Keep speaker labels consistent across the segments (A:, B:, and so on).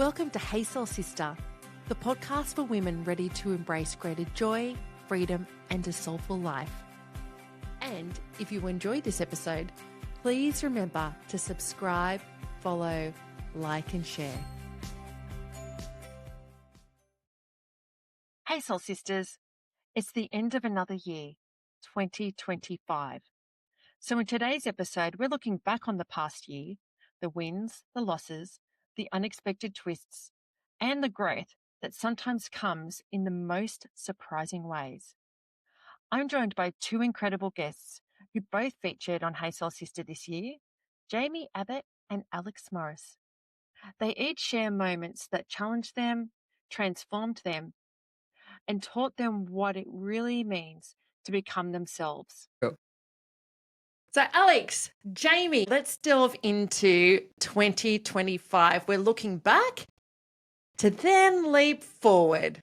A: Welcome to Hey Soul Sista, the podcast for women ready to embrace greater joy, freedom, and a soulful life. And if you enjoyed this episode, please remember to subscribe, follow, like, and share. Hey Soul Sisters, it's the end of another year, 2025. So in today's episode, we're looking back on the past year, the wins, the losses, the unexpected twists, and the growth that sometimes comes in the most surprising ways. I'm joined by two incredible guests who both featured on Hey Soul Sister this year, Jaimie Abbott and Alex Morris. They each share moments that challenged them, transformed them, and taught them what it really means to become themselves.
B: Cool.
A: So Alex, Jaimie, let's delve into 2025. We're looking back to then leap forward,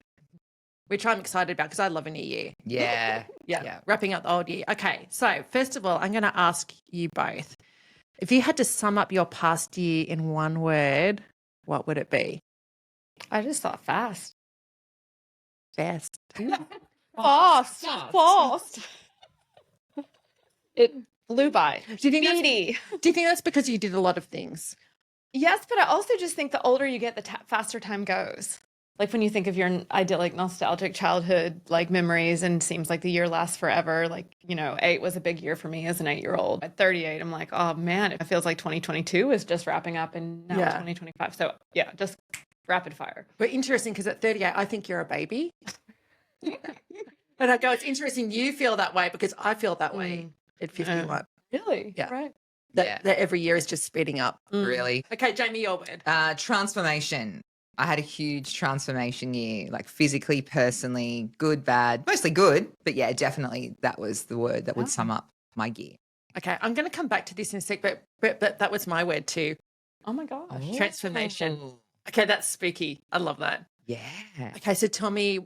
A: which I'm excited about because I love a new year.
B: Yeah.
A: Yeah. Wrapping up the old year. Okay, so first of all, I'm going to ask you both, if you had to sum up your past year in one word, what would it be?
C: I just thought fast.
A: Best.
C: Fast. It flew by.
A: Do you think
C: Speedy.
A: Do you think that's because you did a lot of things?
C: Yes, but I also just think the older you get, the faster time goes. Like when you think of your idyllic, nostalgic childhood, like memories, and seems like the year lasts forever. Like, 8 was a big year for me as an 8-year-old. At 38, I'm like, oh man, it feels like 2022 is just wrapping up and now 2025. So yeah, just rapid fire.
A: But interesting because at 38, I think you're a baby. And I go, it's interesting you feel that way because I feel that way at 51.
C: Really?
A: Yeah.
C: Right.
A: That every year is just speeding up.
B: Really.
A: Okay, Jaimie, your word.
B: Transformation. I had a huge transformation year, like physically, personally, good, bad, mostly good. But yeah, definitely that was the word that would sum up my year.
A: Okay, I'm going to come back to this in a sec, but that was my word too.
C: Oh my gosh.
A: Transformation. Okay, that's spooky. I love that.
B: Yeah.
A: Okay, so tell me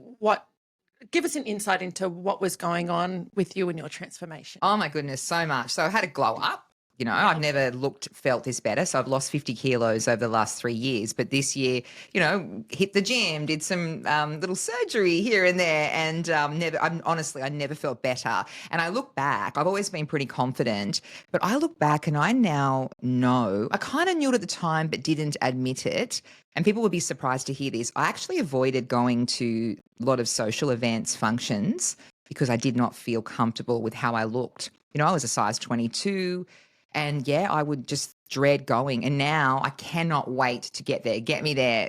A: give us an insight into what was going on with you and your transformation.
B: Oh my goodness, so much. So I had a glow up. I've never felt this better. So I've lost 50 kilos over the last 3 years. But this year, hit the gym, did some little surgery here and there. And I never felt better. And I look back, I've always been pretty confident. But I look back and I now know, I kind of knew it at the time, but didn't admit it. And people would be surprised to hear this. I actually avoided going to a lot of social events, functions, because I did not feel comfortable with how I looked. I was a size 22. And yeah, I would just dread going. And now I cannot wait to get there, get me there.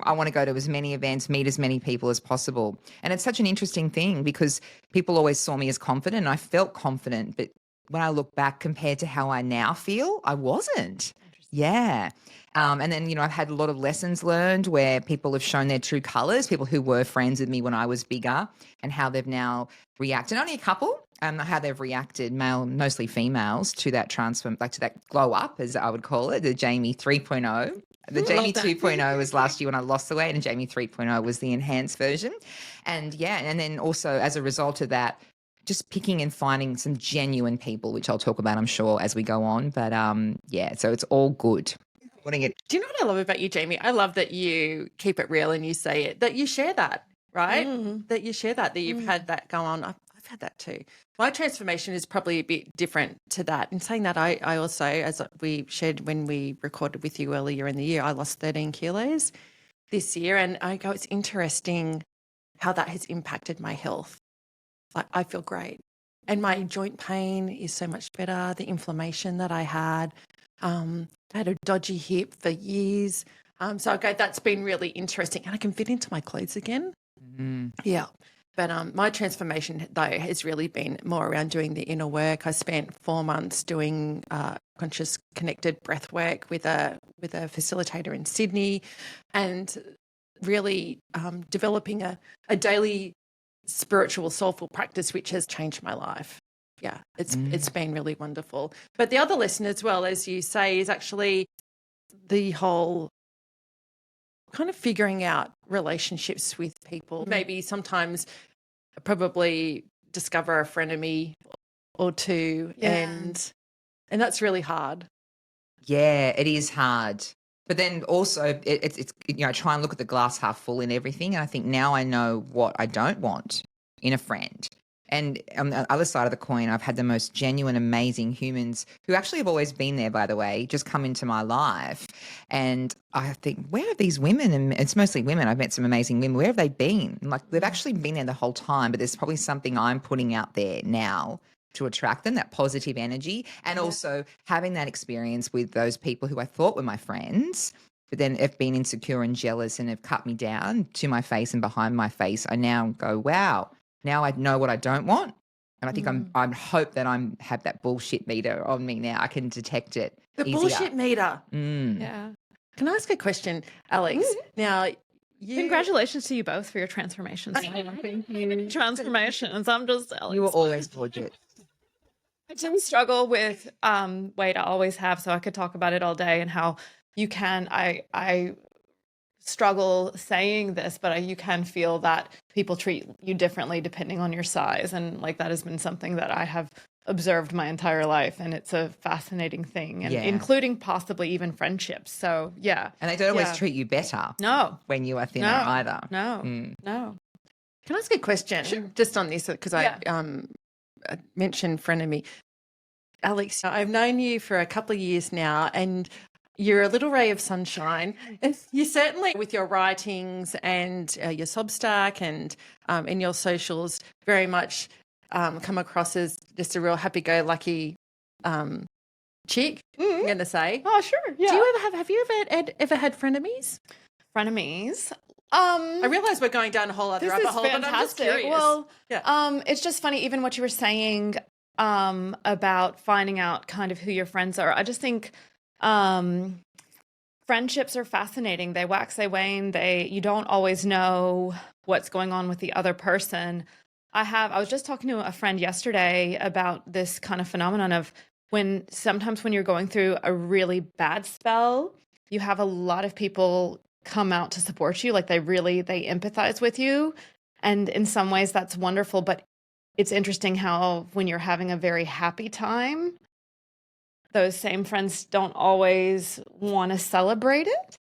B: I want to go to as many events, meet as many people as possible. And it's such an interesting thing because people always saw me as confident and I felt confident. But when I look back compared to how I now feel, I wasn't. Yeah. And then, I've had a lot of lessons learned where people have shown their true colors, people who were friends with me when I was bigger and how they've now reacted. Only a couple, how they've reacted, mostly females, to that to that glow up, as I would call it, the Jaimie 3.0. The Jaimie 2.0 was last year when I lost the weight and Jaimie 3.0 was the enhanced version. And yeah, and then also as a result of that, just picking and finding some genuine people, which I'll talk about, I'm sure, as we go on. But yeah, so it's all good.
A: Do you know what I love about you, Jaimie? I love that you keep it real and you say it, that you share that, right? That you share that you've had that go on. I've had that too. My transformation is probably a bit different to that. In saying that, I also, as we shared when we recorded with you earlier in the year, I lost 13 kilos this year. And I go, it's interesting how that has impacted my health. Like, I feel great. And my joint pain is so much better. The inflammation that I had a dodgy hip for years. So I go, that's been really interesting. And I can fit into my clothes again. Yeah. But my transformation, though, has really been more around doing the inner work. I spent 4 months doing conscious connected breath work with a facilitator in Sydney and really developing a daily spiritual, soulful practice, which has changed my life. Yeah, it's been really wonderful. But the other lesson as well, as you say, is actually the whole kind of figuring out relationships with people. Maybe sometimes probably discover a frenemy or two and that's really hard.
B: Yeah, it is hard. But then also it's try and look at the glass half full in everything. And I think now I know what I don't want in a friend. And on the other side of the coin, I've had the most genuine, amazing humans who actually have always been there, by the way, just come into my life. And I think, where are these women? And it's mostly women. I've met some amazing women. Where have they been? Like, they've actually been there the whole time, but there's probably something I'm putting out there now to attract them, that positive energy, and also having that experience with those people who I thought were my friends, but then have been insecure and jealous and have cut me down to my face and behind my face. I now go, wow, now I know what I don't want. And I think I hope that have that bullshit meter on me now. I can detect it
A: The
B: easier.
A: bullshit meter.
C: Yeah.
A: Can I ask a question, Alex? Now,
C: Congratulations to you both for your transformations. Transformations. I'm just
B: You were always gorgeous.
C: I do struggle with weight. I always have, so I could talk about it all day and how you can. I struggle saying this, but you can feel that people treat you differently depending on your size, and like that has been something that I have observed my entire life, and it's a fascinating thing, and including possibly even friendships. So yeah,
B: and they don't always treat you better.
C: No,
B: when you are thinner either.
C: No.
A: Can I ask a question just on this, because I mentioned frenemy. Alex, I've known you for a couple of years now, and you're a little ray of sunshine. You certainly, with your writings and your Substack and in your socials, very much come across as just a real happy-go-lucky chick, I'm going to say.
C: Oh, sure, yeah.
A: Do you have you ever had frenemies?
C: Frenemies?
A: I realize we're going down a whole other rabbit hole, but I'm just curious.
C: Well, it's just funny, even what you were saying about finding out kind of who your friends are. I just think friendships are fascinating. They wax, they wane. You don't always know what's going on with the other person. I was just talking to a friend yesterday about this kind of phenomenon of sometimes when you're going through a really bad spell, you have a lot of people come out to support you. Like they empathize with you. And in some ways that's wonderful, but it's interesting how when you're having a very happy time, those same friends don't always want to celebrate it.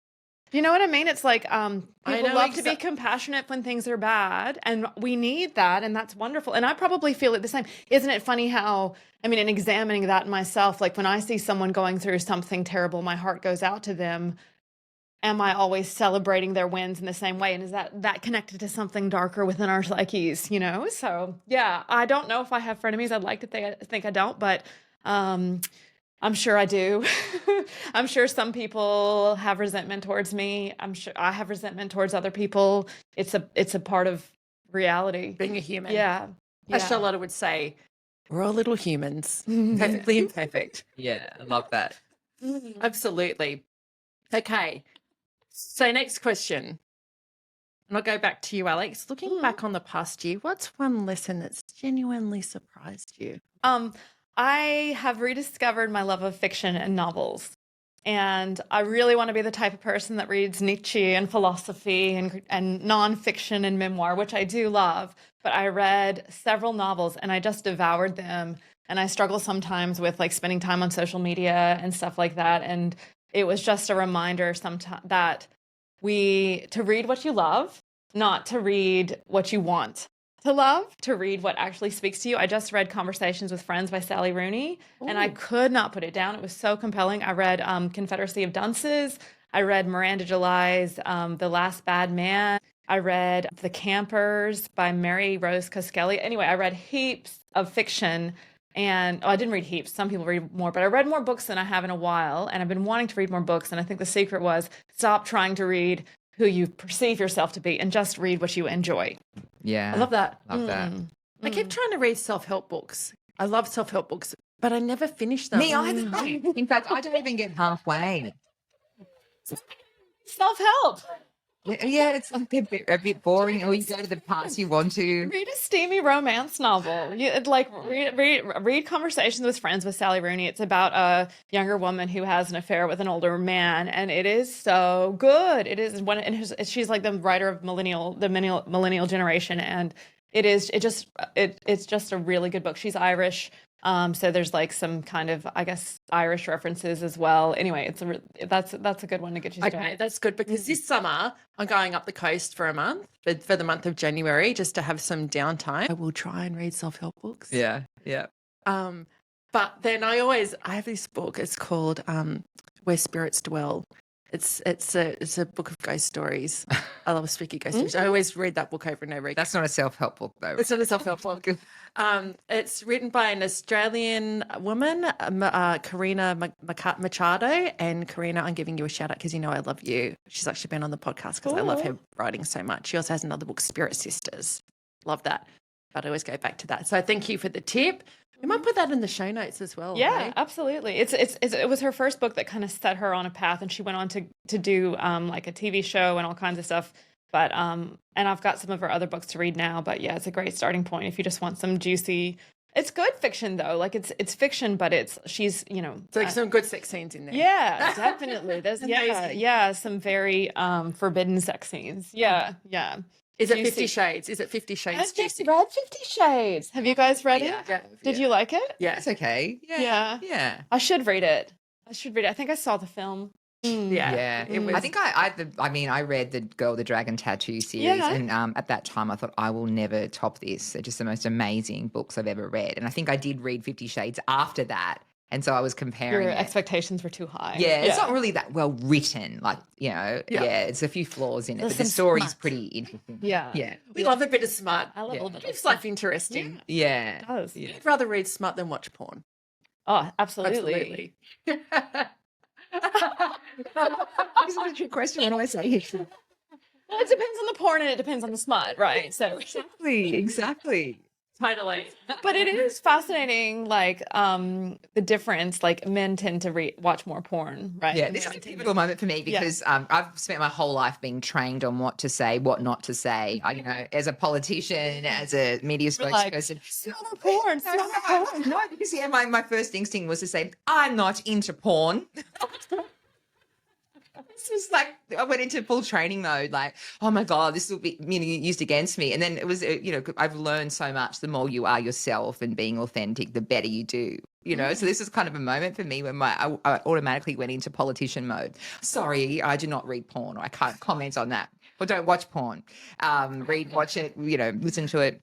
C: You know what I mean? It's like people love to be compassionate when things are bad, and we need that, and that's wonderful. And I probably feel it the same. Isn't it funny how, in examining that myself, like when I see someone going through something terrible, my heart goes out to them. Am I always celebrating their wins in the same way? And is that connected to something darker within our psyches, So, yeah, I don't know if I have frenemies. I'd like to think I don't, but I'm sure I do. I'm sure some people have resentment towards me. I'm sure I have resentment towards other people. It's a part of reality.
A: Being a human.
C: Yeah.
A: As Charlotta would say, we're all little humans, perfectly imperfect.
B: Yeah, I love that.
A: Absolutely. Okay. So next question. And I'll go back to you, Alex. Looking back on the past year, what's one lesson that's genuinely surprised you?
C: I have rediscovered my love of fiction and novels. And I really want to be the type of person that reads Nietzsche and philosophy and nonfiction and memoir, which I do love. But I read several novels and I just devoured them. And I struggle sometimes with like spending time on social media and stuff like that. And it was just a reminder sometimes that to read what you love, not to read what you want to love, to read what actually speaks to you. I just read Conversations with Friends by Sally Rooney, and I could not put it down. It was so compelling. I read Confederacy of Dunces. I read Miranda July's The Last Bad Man. I read The Campers by Mary Rose Coskelly. Anyway, I read heaps of fiction. And I didn't read heaps. Some people read more, but I read more books than I have in a while. And I've been wanting to read more books. And I think the secret was stop trying to read who you perceive yourself to be and just read what you enjoy.
A: Yeah. I love that.
B: Love that.
A: I keep trying to read self-help books. I love self-help books, but I never finish them.
B: Me either. In fact, I don't even get halfway.
C: Self-help.
B: Yeah, it's like a bit boring. Or you go to the parts you want to.
C: Read a steamy romance novel. Read Conversations with Friends with Sally Rooney. It's about a younger woman who has an affair with an older man, and it is so good. It is she's like the writer of the millennial generation, and it's just a really good book. She's Irish. So there's like some kind of, I guess, Irish references as well. Anyway, that's a good one to get you started.
A: Okay, that's good because this summer I'm going up the coast for a month, for the month of January, just to have some downtime. I will try and read self-help books.
B: Yeah.
A: But then I have this book. It's called Where Spirits Dwell. It's a book of ghost stories. I love spooky ghost stories. I always read that book over and over again.
B: That's not a self-help book, though.
A: It's not a self-help book. It's written by an Australian woman, Karina Machado. And Karina, I'm giving you a shout out because you know I love you. She's actually been on the podcast because I love her writing so much. She also has another book, Spirit Sisters. Love that. But I always go back to that. So thank you for the tip. We might put that in the show notes as well.
C: Yeah,
A: hey?
C: absolutely. It was her first book that kind of set her on a path, and she went on to do like a TV show and all kinds of stuff. But and I've got some of her other books to read now. But yeah, it's a great starting point if you just want some juicy. It's good fiction though. Like it's fiction, but she's
A: So like some good sex scenes in there.
C: Yeah, definitely. There's some very forbidden sex scenes. Yeah.
A: Is it 50 Shades? Is it 50 Shades?
C: I've just read 50 Shades. Have you guys read it?
A: Yeah.
C: Did you like it?
A: Yeah.
B: It's okay. Yeah.
C: I should read it. I think I saw the film.
A: Yeah. It was,
B: I think I read the Girl with the Dragon Tattoo series, and at that time I thought I will never top this. They're just the most amazing books I've ever read, and I think I did read 50 Shades after that. And so I was comparing.
C: Your expectations were too high.
B: Yeah, it's not really that well written. Like, it's a few flaws in it, but the story's pretty interesting.
C: Yeah.
A: we love a bit of smut.
C: I love a little bit
A: It's life interesting.
B: Yeah.
C: It does.
B: Yeah.
A: I'd rather read smut than watch porn.
C: Oh, absolutely.
B: This is a trick question. What do I say?
C: Well, it depends on the porn and it depends on the smut, right? So
B: Exactly.
A: Totally.
C: But it is fascinating, like the difference. Like men tend to watch more porn, right?
B: Yeah, this is a pivotal moment for me because I've spent my whole life being trained on what to say, what not to say. As a politician, as a media spokesperson,
C: smut porn.
B: No, because my first instinct was to say I'm not into porn. This was like I went into full training mode, like, oh my God, this will be used against me. And then it was, I've learned so much. The more you are yourself and being authentic, the better you do. So this is kind of a moment for me when I automatically went into politician mode. Sorry, I do not read porn, or I can't comment on that, or don't watch porn. Watch it, listen to it.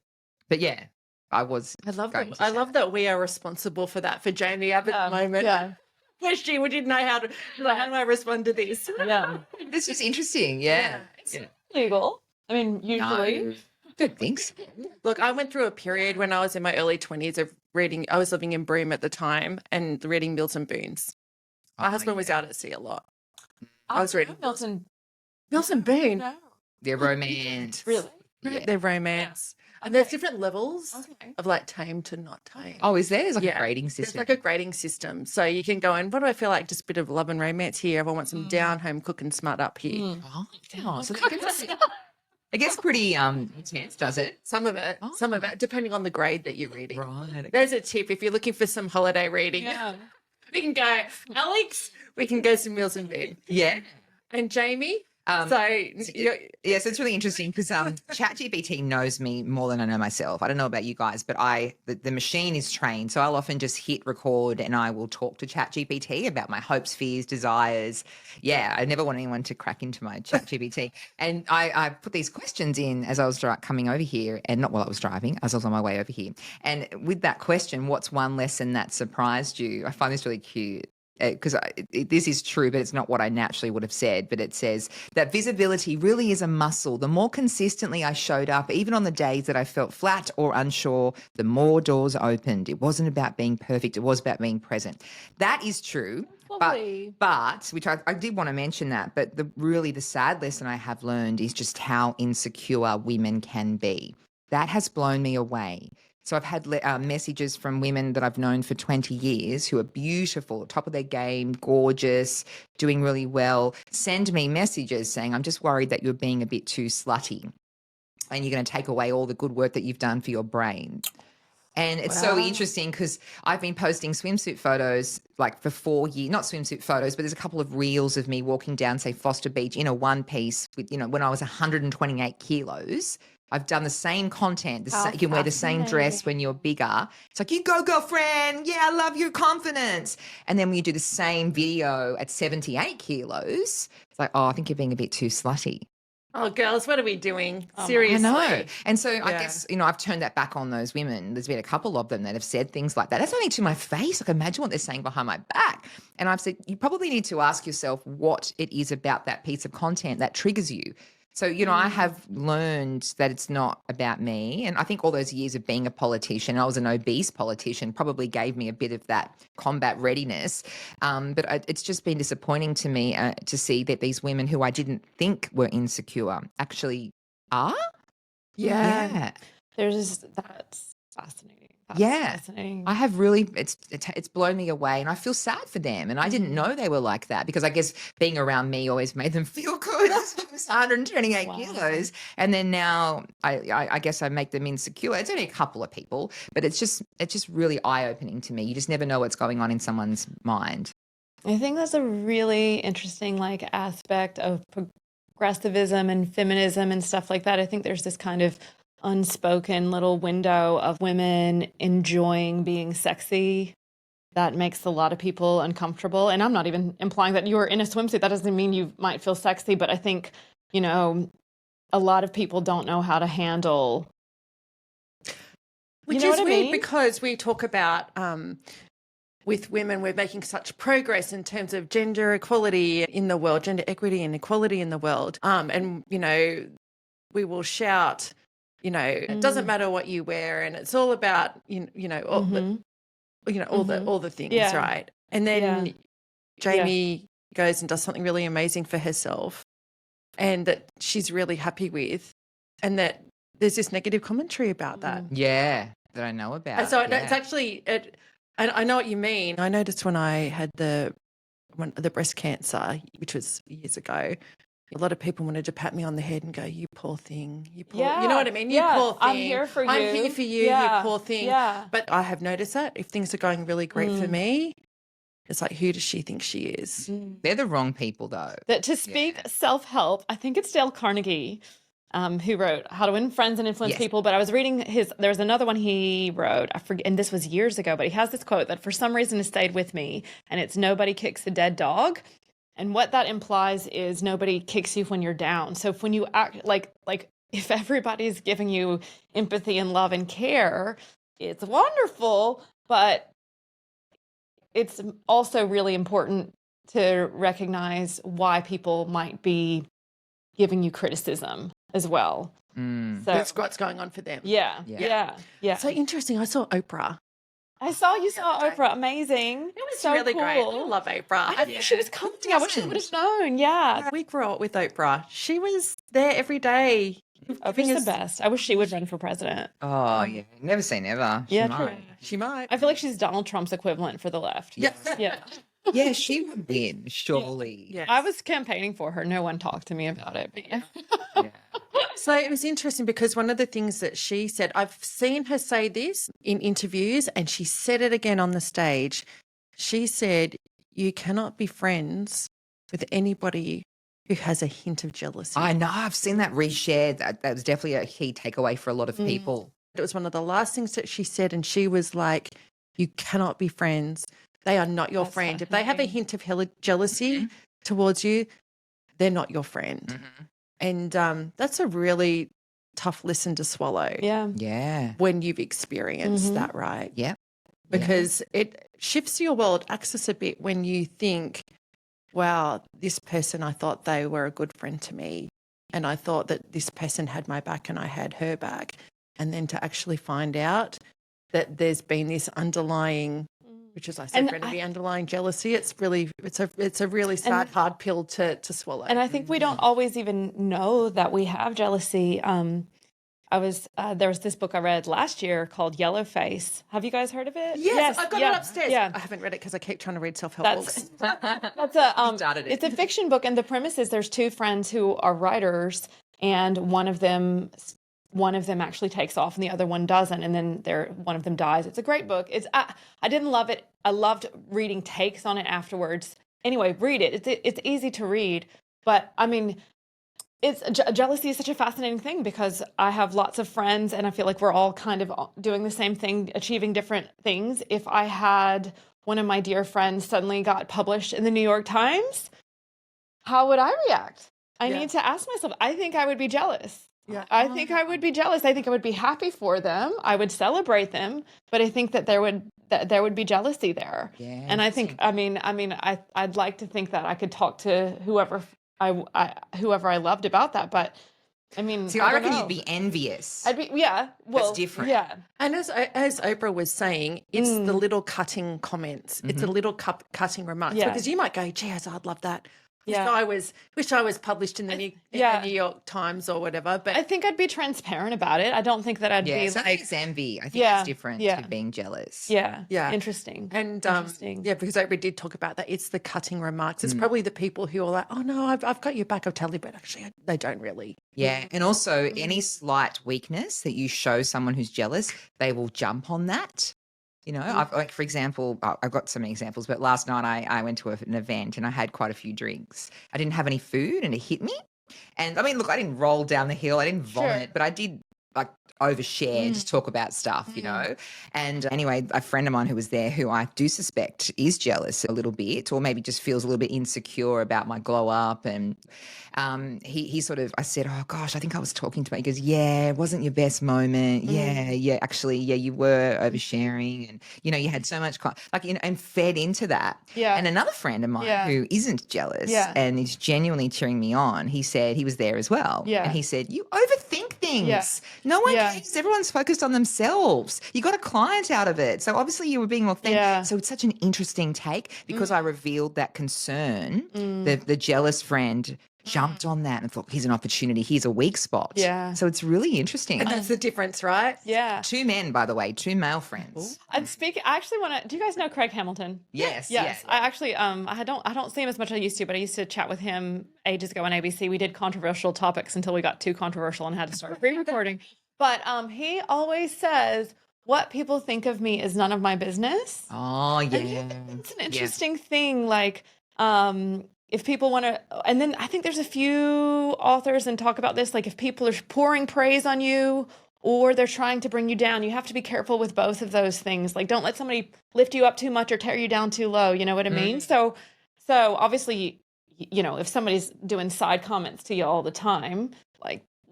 B: But yeah, I love
A: that we are responsible for that for Jaimie Abbott at the moment.
C: Yeah.
A: Question, we didn't know how do I respond to this?
C: Yeah.
B: This is interesting. Yeah.
C: It's legal. I mean, usually.
B: No, don't think so.
A: Look, I went through a period when I was in my early 20s of reading. I was living in Broome at the time and reading Milton Boons. My husband was out at sea a lot. I was reading
C: Milton
A: Boone.
C: No.
B: Their romance.
C: Really?
B: Yeah.
A: Their romance. And there's different levels of like tame to not tame.
B: Oh, is there? There's like a grading system.
A: There's like a grading system. So you can go in, what do I feel like? Just a bit of love and romance here. If I want some down home cooking smut up here.
B: Oh, so it gets pretty intense, does it?
A: Some of it, depending on the grade that you're reading.
B: Right.
A: There's a tip. If you're looking for some holiday reading, we can go, Alex, we can go some Meals and Bed.
B: Yeah.
A: And Jaimie, so
B: it's really interesting because ChatGPT knows me more than I know myself. I don't know about you guys, but the machine is trained, so I'll often just hit record and I will talk to ChatGPT about my hopes, fears, desires. Yeah, I never want anyone to crack into my ChatGPT. And I put these questions in as I was coming over here, and not while I was driving, as I was on my way over here. And with that question, what's one lesson that surprised you? I find this really cute. Because this is true, but it's not what I naturally would have said. But it says that visibility really is a muscle. The more consistently I showed up, even on the days that I felt flat or unsure, the more doors opened. It wasn't about being perfect. It was about being present. That is true. But which I did want to mention that. But the sad lesson I have learned is just how insecure women can be. That has blown me away. So I've had messages from women that I've known for 20 years who are beautiful, top of their game, gorgeous, doing really well, send me messages saying, I'm just worried that you're being a bit too slutty and you're going to take away all the good work that you've done for your brain. And it's so interesting because I've been posting swimsuit photos like for 4 years, not swimsuit photos, but there's a couple of reels of me walking down, say, Foster Beach in a one piece with, when I was 128 kilos. I've done the same content. You can wear the same dress when you're bigger. It's like, you go, girlfriend. Yeah, I love your confidence. And then when you do the same video at 78 kilos, it's like, oh, I think you're being a bit too slutty.
A: Oh, girls, what are we doing?
B: I
A: Seriously.
B: know. And so I guess, I've turned that back on those women. There's been a couple of them that have said things like that. That's only to my face. Like, imagine what they're saying behind my back. And I've said, you probably need to ask yourself what it is about that piece of content that triggers you. So, I have learned that it's not about me. And I think all those years of being a politician, I was an obese politician, probably gave me a bit of that combat readiness. But it's just been disappointing to me to see that these women who I didn't think were insecure actually are.
C: Yeah. That's fascinating. Fascinating.
B: I have really, it's blown me away, and I feel sad for them. And I didn't know they were like that, because I guess being around me always made them feel good. I was 128 kilos. And then now I guess I make them insecure. It's only a couple of people, but it's just really eye-opening to me. You just never know what's going on in someone's mind.
C: I think that's a really interesting aspect of progressivism and feminism and stuff like that. I think there's this kind of unspoken little window of women enjoying being sexy that makes a lot of people uncomfortable. And I'm not even implying that you are in a swimsuit. That doesn't mean you might feel sexy, but I think, a lot of people don't know how to handle.
A: Which is weird, because we talk about with women, we're making such progress in terms of gender equality in the world, gender equity and equality in the world. And, we will shout, it doesn't matter what you wear, and it's all about, all the things, right? And then Jaimie goes and does something really amazing for herself, and that she's really happy with, and that there's this negative commentary about that.
B: Yeah, that I know about.
A: And so it's actually and I know what you mean. I noticed when I had the breast cancer, which was years ago, a lot of people wanted to pat me on the head and go, "You poor thing, you poor." You know what I mean? You poor thing.
C: I'm here for you.
A: I'm here for you. You poor thing. Yeah. But I have noticed that if things are going really great for me, it's like, who does she think she is?
B: They're the wrong people, though.
C: That to speak self-help, I think it's Dale Carnegie, who wrote How to Win Friends and Influence People. But I was reading there's another one he wrote, I forget, and this was years ago, but he has this quote that for some reason has stayed with me, and it's, "Nobody kicks a dead dog." And what that implies is nobody kicks you when you're down. So if when you act like if everybody's giving you empathy and love and care, it's wonderful, but it's also really important to recognize why people might be giving you criticism as well. So
A: that's what's going on for them.
C: Yeah.
A: So interesting. I saw Oprah.
C: You saw Oprah. Amazing.
A: It was
C: so
A: really
C: cool.
A: great. I love Oprah.
C: I think she was coming. I wish I would have known. Yeah.
A: We grew up with Oprah. She was there every day.
C: Oprah's the best. I wish she would run for president.
B: Oh, yeah. Never say never.
A: She might.
C: I feel like she's Donald Trump's equivalent for the left.
B: Yeah.
C: Yeah,
B: she would win, surely.
A: Yeah.
C: I was campaigning for her. No one talked to me about it.
B: Yeah.
A: So it was interesting because one of the things that she said, I've seen her say this in interviews, and she said it again on the stage. She said, "You cannot be friends with anybody who has a hint of jealousy."
B: I know. I've seen that reshared. That was definitely a key takeaway for a lot of people.
A: It was one of the last things that she said, and she was like, "You cannot be friends. They are not your friend. If they have a hint of jealousy towards you, they're not your friend." And that's a really tough lesson to swallow.
B: Yeah.
A: When you've experienced that, right?
B: Yeah.
A: Because it shifts your world axis a bit when you think, wow, this person, I thought they were a good friend to me, and I thought that this person had my back and I had her back. And then to actually find out that there's been this underlying, which is, I said, the underlying jealousy. It's a really sad, hard pill to swallow.
C: And I think we don't always even know that we have jealousy. There was this book I read last year called Yellow Face. Have you guys heard of it?
A: Yes, I've got it upstairs.
C: Yeah.
A: I haven't read it because I keep trying to read self-help books.
C: It's a fiction book, and the premise is there's two friends who are writers, and one of them actually takes off and the other one doesn't, and then one of them dies. It's a great book. I didn't love it. I loved reading takes on it afterwards. Anyway, read it. It's easy to read, but I mean, Jealousy is such a fascinating thing because I have lots of friends and I feel like we're all kind of doing the same thing, achieving different things. If I had one of my dear friends suddenly got published in the New York Times, how would I react? I need to ask myself. I think I would be jealous.
A: Yeah.
C: I think I would be jealous. I think I would be happy for them. I would celebrate them, but I think that there would be jealousy there.
B: Yeah.
C: And I think, I'd like to think that I could talk to whoever I loved about that, but I mean,
B: See, I reckon you'd be envious.
C: I'd be, yeah. Well,
B: That's different.
C: Yeah.
A: And as Oprah was saying, it's the little cutting comments. It's a little cutting remarks.
C: Yeah.
A: Because you might go, gee, I'd love that.
C: Yeah.
A: Wish I was published in the New York Times or whatever. But
C: I think I'd be transparent about it. I don't think that I'd be
B: so
C: like,
B: it's envy. I think it's different
C: Yeah.
B: to being jealous.
C: yeah.
A: Yeah.
C: Interesting.
A: And
C: Interesting.
A: because Oprah did talk about that. It's the cutting remarks. It's probably the people who are like, oh no, I've got your back, I'll tell you, but actually they don't really.
B: Yeah. And also any slight weakness that you show someone who's jealous, they will jump on that. You know, like for example, I've got so many examples, but last night I went to an event and I had quite a few drinks. I didn't have any food and it hit me. And I mean, look, I didn't roll down the hill. I didn't vomit, but I did like overshare and just talk about stuff, you know. And anyway, a friend of mine who was there who I do suspect is jealous a little bit or maybe just feels a little bit insecure about my glow up. And he sort of, I said, oh gosh, I think I was talking to him. He goes, yeah, it wasn't your best moment. Yeah, actually, you were oversharing and, you know, you had so much, and fed into that.
C: Yeah.
B: And another friend of mine who isn't jealous and is genuinely cheering me on, he said, he was there as well.
C: Yeah.
B: And he said, you overthink things.
C: Yeah.
B: No one cares. Everyone's focused on themselves. You got a client out of it. So obviously you were being authentic.
C: Yeah.
B: So it's such an interesting take because I revealed that concern. The jealous friend jumped on that and thought, here's an opportunity. Here's a weak spot.
C: Yeah.
B: So it's really interesting.
A: And that's the difference, right?
C: Yeah.
B: 2 men, by the way, 2 male friends.
C: And I actually want to. Do you guys know Craig Hamilton?
B: Yes.
C: Yes.
B: Yeah.
C: I actually I don't see him as much as I used to, but I used to chat with him ages ago on ABC. We did controversial topics until we got too controversial and had to start pre-recording. But he always says, what people think of me is none of my business.
B: Oh, yeah.
C: And it's an interesting thing. Like, if people want to, and then I think there's a few authors and talk about this, like if people are pouring praise on you or they're trying to bring you down, you have to be careful with both of those things. Like, don't let somebody lift you up too much or tear you down too low. You know what I mean? So obviously, you know, if somebody's doing side comments to you all the time,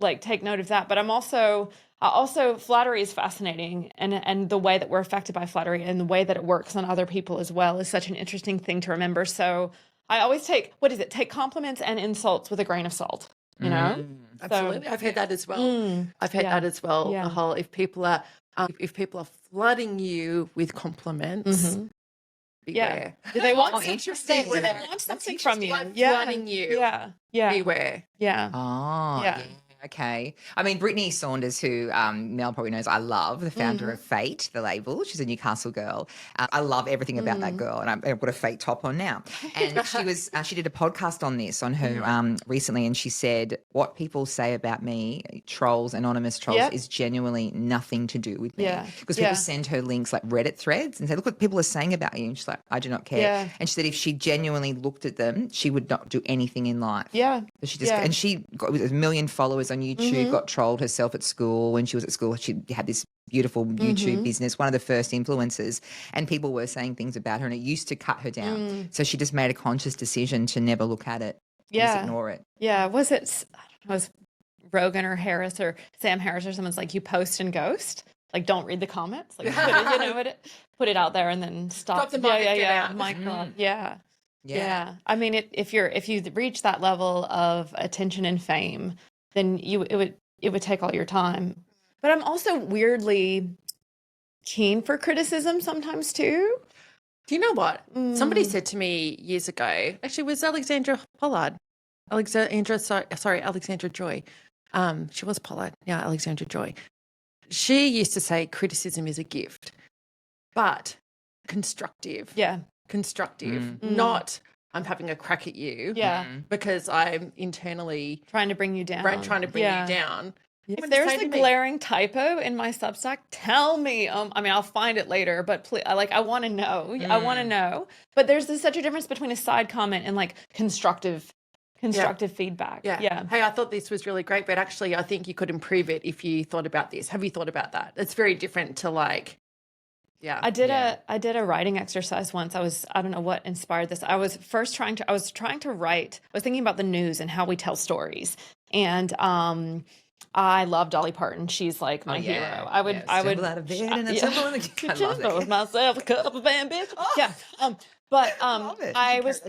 C: like take note of that. But also flattery is fascinating, and the way that we're affected by flattery and the way that it works on other people as well is such an interesting thing to remember. So I always take compliments and insults with a grain of salt, you know?
A: Absolutely. I've heard that as well. I've heard that as well.
C: Yeah.
A: The whole, if people are flooding you with compliments, beware.
C: Do they want
B: interesting.
C: Do they want something from you?
A: Flooding you.
C: Yeah.
A: Beware.
C: Yeah.
B: Oh,
C: Yeah.
B: Okay. I mean, Brittany Saunders, who Mel probably knows I love, the founder of Fate, the label. She's a Newcastle girl. I love everything about that girl, and I've got a Fate top on now. And she did a podcast on this, on her recently, and she said, what people say about me, trolls, anonymous trolls, is genuinely nothing to do with me.
C: Yeah.
B: Because people send her links like Reddit threads and say, look what people are saying about you. And she's like, I do not care.
C: Yeah.
B: And she said if she genuinely looked at them, she would not do anything in life.
C: Yeah.
B: So she just and she got with 1 million followers on YouTube, got trolled herself at school. When she was at school, she had this beautiful YouTube business, one of the first influencers, and people were saying things about her and it used to cut her down. So she just made a conscious decision to never look at it, just ignore it.
C: Yeah. Was it, I don't know, was Rogan or Harris or Sam Harris or someone's like, you post and ghost? Like, don't read the comments. Like, put it out there and then stop.
A: The mic,
C: Yeah. I mean, if you reach that level of attention and fame, then it would take all your time. But I'm also weirdly keen for criticism sometimes too.
A: Do you know what? Somebody said to me years ago, actually it was Alexandra Pollard. Alexandra Joy. She was Pollard. Yeah, Alexandra Joy. She used to say criticism is a gift, but constructive.
C: Yeah.
A: Constructive. Not I'm having a crack at you.
C: Yeah.
A: Because I'm internally
C: trying to bring you down.
A: Trying to bring you down.
C: If there's a glaring typo in my Substack, tell me. I mean, I'll find it later, but please, I want to know. I want to know. But there's such a difference between a side comment and like constructive constructive feedback. Yeah.
A: Hey, I thought this was really great, but actually I think you could improve it if you thought about this. Have you thought about that? It's very different to like,
C: I did a writing exercise once. I don't know what inspired this. I was trying to write. I was thinking about the news and how we tell stories. And I love Dolly Parton. She's like my hero. I would
B: Stumble out of bed and a tumble in the kitchen. I love it.
C: Myself a cup of bitch. Yeah. But I was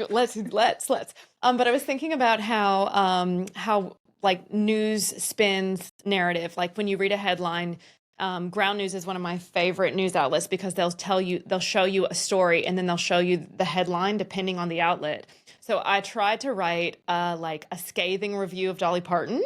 C: let's. But I was thinking about how like news spins narrative. Like when you read a headline, Ground News is one of my favorite news outlets because they'll show you a story and then they'll show you the headline depending on the outlet. So I tried to write like a scathing review of Dolly Parton,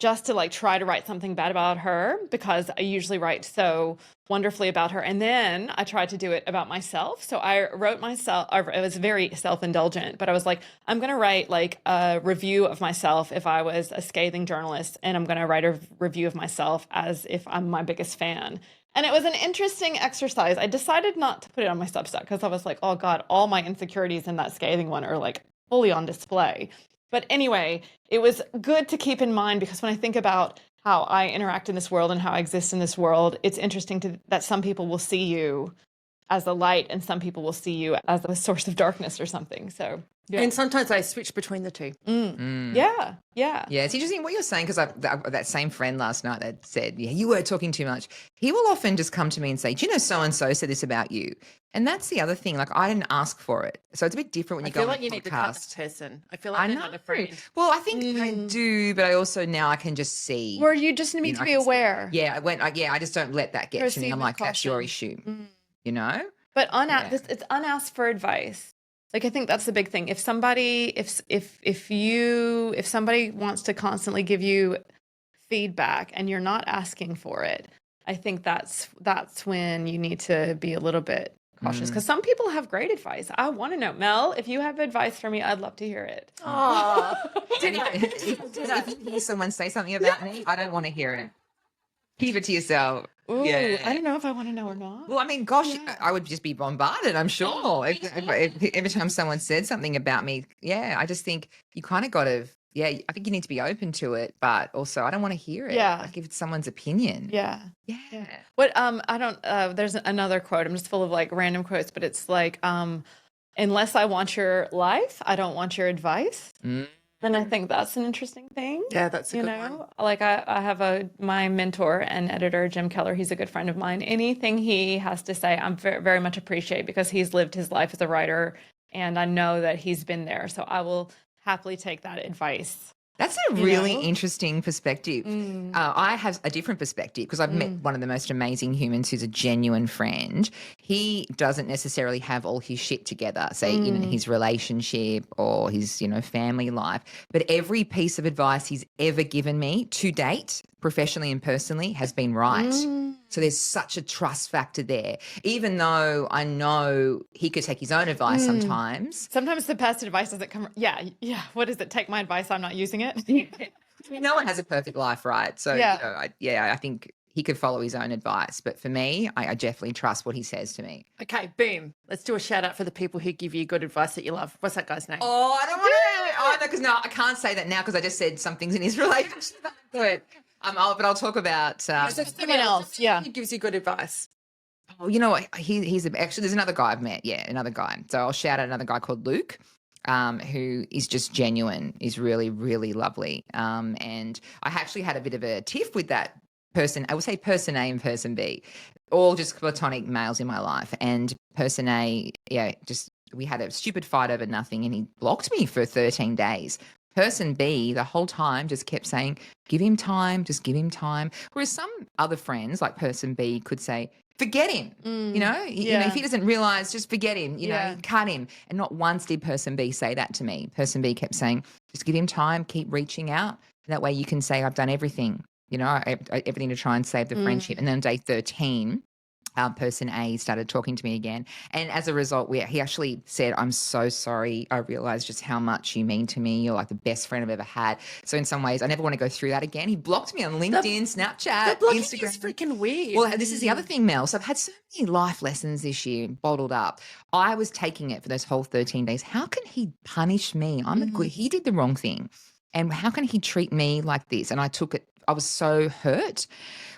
C: just to like try to write something bad about her because I usually write so wonderfully about her. And then I tried to do it about myself. So I wrote myself, it was very self-indulgent, but I was like, I'm going to write like a review of myself if I was a scathing journalist, and I'm going to write a review of myself as if I'm my biggest fan. And it was an interesting exercise. I decided not to put it on my Substack because I was like, oh God, all my insecurities in that scathing one are like fully on display. But anyway, it was good to keep in mind because when I think about how I interact in this world and how I exist in this world, it's interesting that some people will see you as the light and some people will see you as a source of darkness or something. So, yeah.
A: And sometimes I switch between the two.
C: Yeah.
B: Yeah, it's interesting what you're saying because that same friend last night that said, yeah, you were talking too much. He will often just come to me and say, do you know so-and-so said this about you? And that's the other thing. Like, I didn't ask for it. So it's a bit different when you go on a podcast. I feel like you need to cut this
A: person. I feel like they're not a friend.
B: Well, I think I do, but I also now I can just see.
C: Or you just need to be aware.
B: Yeah, I just don't let that get to me. I'm like, that's your issue, you know?
C: But it's unasked for advice. Like, I think that's the big thing. If somebody wants to constantly give you feedback and you're not asking for it, I think that's when you need to be a little bit cautious because some people have great advice. I want to know, Mel, if you have advice for me, I'd love to hear it.
B: Oh, if you hear someone say something about me, I don't want to hear it. Keep it to yourself.
C: Ooh, yeah. I don't know if I want to know or not.
B: Well, I mean, gosh, I would just be bombarded, I'm sure. If every time someone said something about me, I just think you kind of got to, I think you need to be open to it, but also I don't want to hear it.
C: Yeah.
B: Like if it's someone's opinion.
C: Yeah. What, I don't, there's another quote, I'm just full of like random quotes, but it's like, unless I want your life, I don't want your advice. And I think that's an interesting thing.
A: Yeah, that's a good one.
C: Like I have my mentor and editor, Jim Keller. He's a good friend of mine. Anything he has to say, I'm very, very much appreciate because he's lived his life as a writer, and I know that he's been there. So I will happily take that advice.
B: That's a really interesting perspective. I have a different perspective because I've met one of the most amazing humans who's a genuine friend. He doesn't necessarily have all his shit together, say in his relationship or his, family life. But every piece of advice he's ever given me to date, professionally and personally, has been right. So there's such a trust factor there. Even though I know he could take his own advice sometimes.
C: Sometimes the best advice doesn't come. Yeah. What is it? Take my advice. I'm not using it.
B: No one has a perfect life, right? So, I think he could follow his own advice. But for me, I definitely trust what he says to me.
A: Okay, boom. Let's do a shout out for the people who give you good advice that you love. What's that guy's name?
B: Oh, I don't want to. Because I can't say that now because I just said some things in his relationship. Good. But I'll talk about
C: someone else. Yeah,
A: who gives you good advice.
B: Oh, you know what? He's actually there's another guy I've met. Yeah, another guy. So I'll shout out another guy called Luke, who is just genuine. Is really, really lovely. And I actually had a bit of a tiff with that person. I would say person A and person B, all just platonic males in my life. And person A, we had a stupid fight over nothing, and he blocked me for 13 days. Person B, the whole time, just kept saying, give him time, just give him time. Whereas some other friends, like person B, could say, forget him. If he doesn't realize, just forget him, cut him. And not once did person B say that to me. Person B kept saying, just give him time, keep reaching out. That way you can say, I've done everything, everything to try and save the friendship. And then on day 13, person A started talking to me again. And as a result, he actually said, I'm so sorry. I realized just how much you mean to me. You're like the best friend I've ever had. So in some ways, I never want to go through that again. He blocked me on LinkedIn, Snapchat,
A: The blocking
B: Instagram.
A: is freaking weird.
B: Well, this is the other thing, Mel. So I've had so many life lessons this year bottled up. I was taking it for those whole 13 days. How can he punish me? He did the wrong thing. And how can he treat me like this? And I took it. I was so hurt.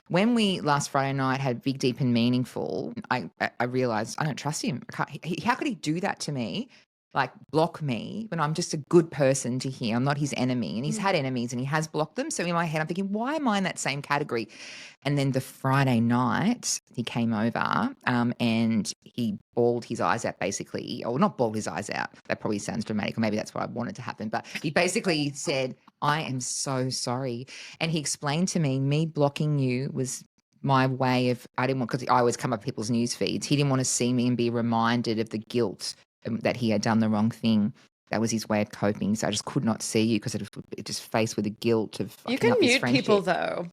B: When we last Friday night had Big, Deep and Meaningful, I realized I don't trust him. How could he do that to me? Like block me when I'm just a good person to him. I'm not his enemy. And he's had enemies and he has blocked them. So in my head, I'm thinking, why am I in that same category? And then the Friday night, he came over and he bawled his eyes out basically, or not bawled his eyes out. That probably sounds dramatic, or maybe that's what I wanted to happen. But he basically said, I am so sorry. And he explained to me blocking you was my way of, I didn't want, because I always come up people's news feeds. He didn't want to see me and be reminded of the guilt that he had done the wrong thing. That was his way of coping. So I just could not see you because it just faced with the guilt of
C: You
B: fucking
C: can
B: up his
C: mute
B: friendship.
C: people though.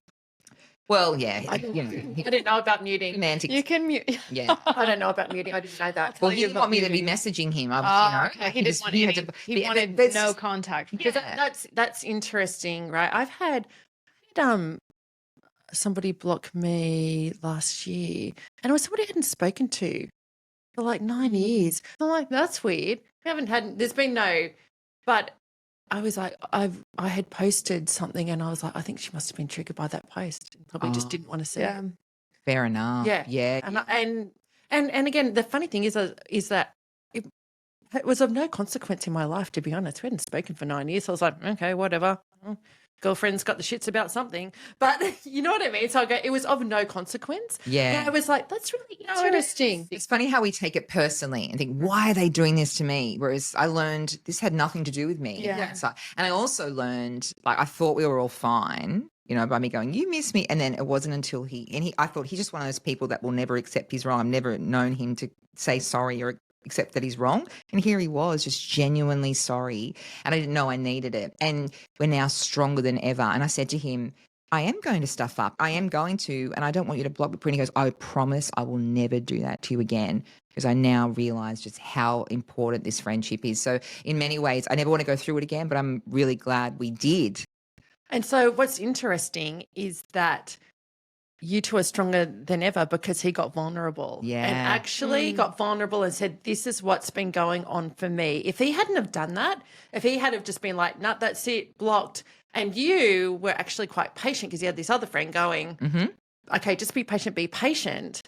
B: Well, yeah,
A: I didn't know about muting.
B: romantic.
C: You can mute.
B: Yeah.
A: I don't know about muting. I didn't know that.
B: Well, he didn't want me to be messaging him. I was,
C: Okay. He didn't want any, he wanted
B: that's-
C: no contact.
A: Because that's interesting, right? I've had somebody block me last year, and it was somebody I hadn't spoken to for like 9 years. I'm like, that's weird. We haven't had. There's been no, but I was like, I had posted something, and I was like, I think she must have been triggered by that post, and probably just didn't want to see
C: Yeah.
A: it.
B: Fair enough.
A: Yeah,
B: Yeah.
A: And again, the funny thing is that it was of no consequence in my life, to be honest. We hadn't spoken for 9 years, so I was like, okay, whatever. Girlfriend's got the shits about something, but you know what I mean? So I go, it was of no consequence.
B: Yeah.
A: And I was like, that's really interesting.
B: It's funny how we take it personally and think, why are they doing this to me? Whereas I learned this had nothing to do with me.
C: Yeah.
B: So, and I also learned, like, I thought we were all fine, you know, by me going, you miss me. And then it wasn't until I thought he's just one of those people that will never accept he's wrong. I've never known him to say sorry or accept that he's wrong. And here he was, just genuinely sorry. And I didn't know I needed it. And we're now stronger than ever. And I said to him, I am going to stuff up. I am going to, and I don't want you to block me. And he goes, I promise I will never do that to you again, because I now realize just how important this friendship is. So in many ways, I never want to go through it again, but I'm really glad we did.
A: And so what's interesting is that you two are stronger than ever because he got vulnerable.
B: Yeah.
A: And actually got vulnerable and said, this is what's been going on for me. If he hadn't have done that, if he had have just been like, nah, that's it, blocked, and you were actually quite patient because you had this other friend going, okay, just be patient.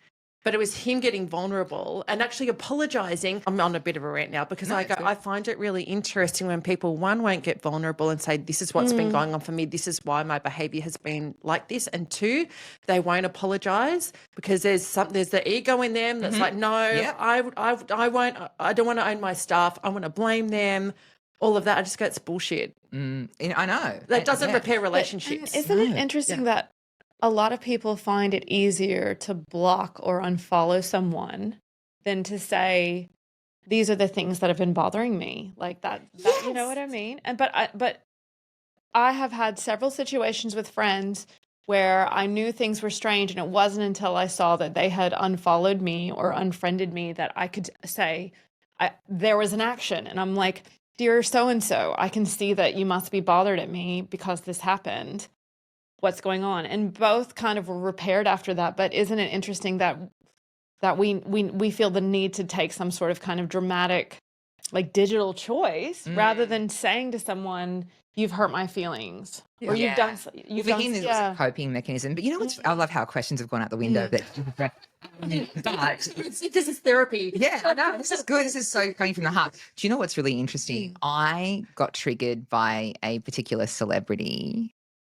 A: But it was him getting vulnerable and actually apologizing. I'm on a bit of a rant now because I find it really interesting when people, one, won't get vulnerable and say, this is what's been going on for me. This is why my behavior has been like this. And two, they won't apologize because there's the ego in them that's like, no, I won't, I don't want to own my stuff. I want to blame them. All of that. I just go, it's bullshit.
B: I know.
A: That doesn't repair relationships.
C: Isn't it interesting that a lot of people find it easier to block or unfollow someone than to say, these are the things that have been bothering me, like that you know what I mean? And but I have had several situations with friends where I knew things were strange, and it wasn't until I saw that they had unfollowed me or unfriended me that I could say there was an action. And I'm like, dear so-and-so, I can see that you must be bothered at me because this happened. What's going on? And both kind of were repaired after that. But isn't it interesting that we feel the need to take some sort of kind of dramatic, like, digital choice rather than saying to someone, you've hurt my feelings, or you've done
B: a coping mechanism. But you know what's, I love how questions have gone out the window. But
A: this is therapy.
B: Yeah, I know. This is good. This is so coming from the heart. Do you know what's really interesting? I got triggered by a particular celebrity,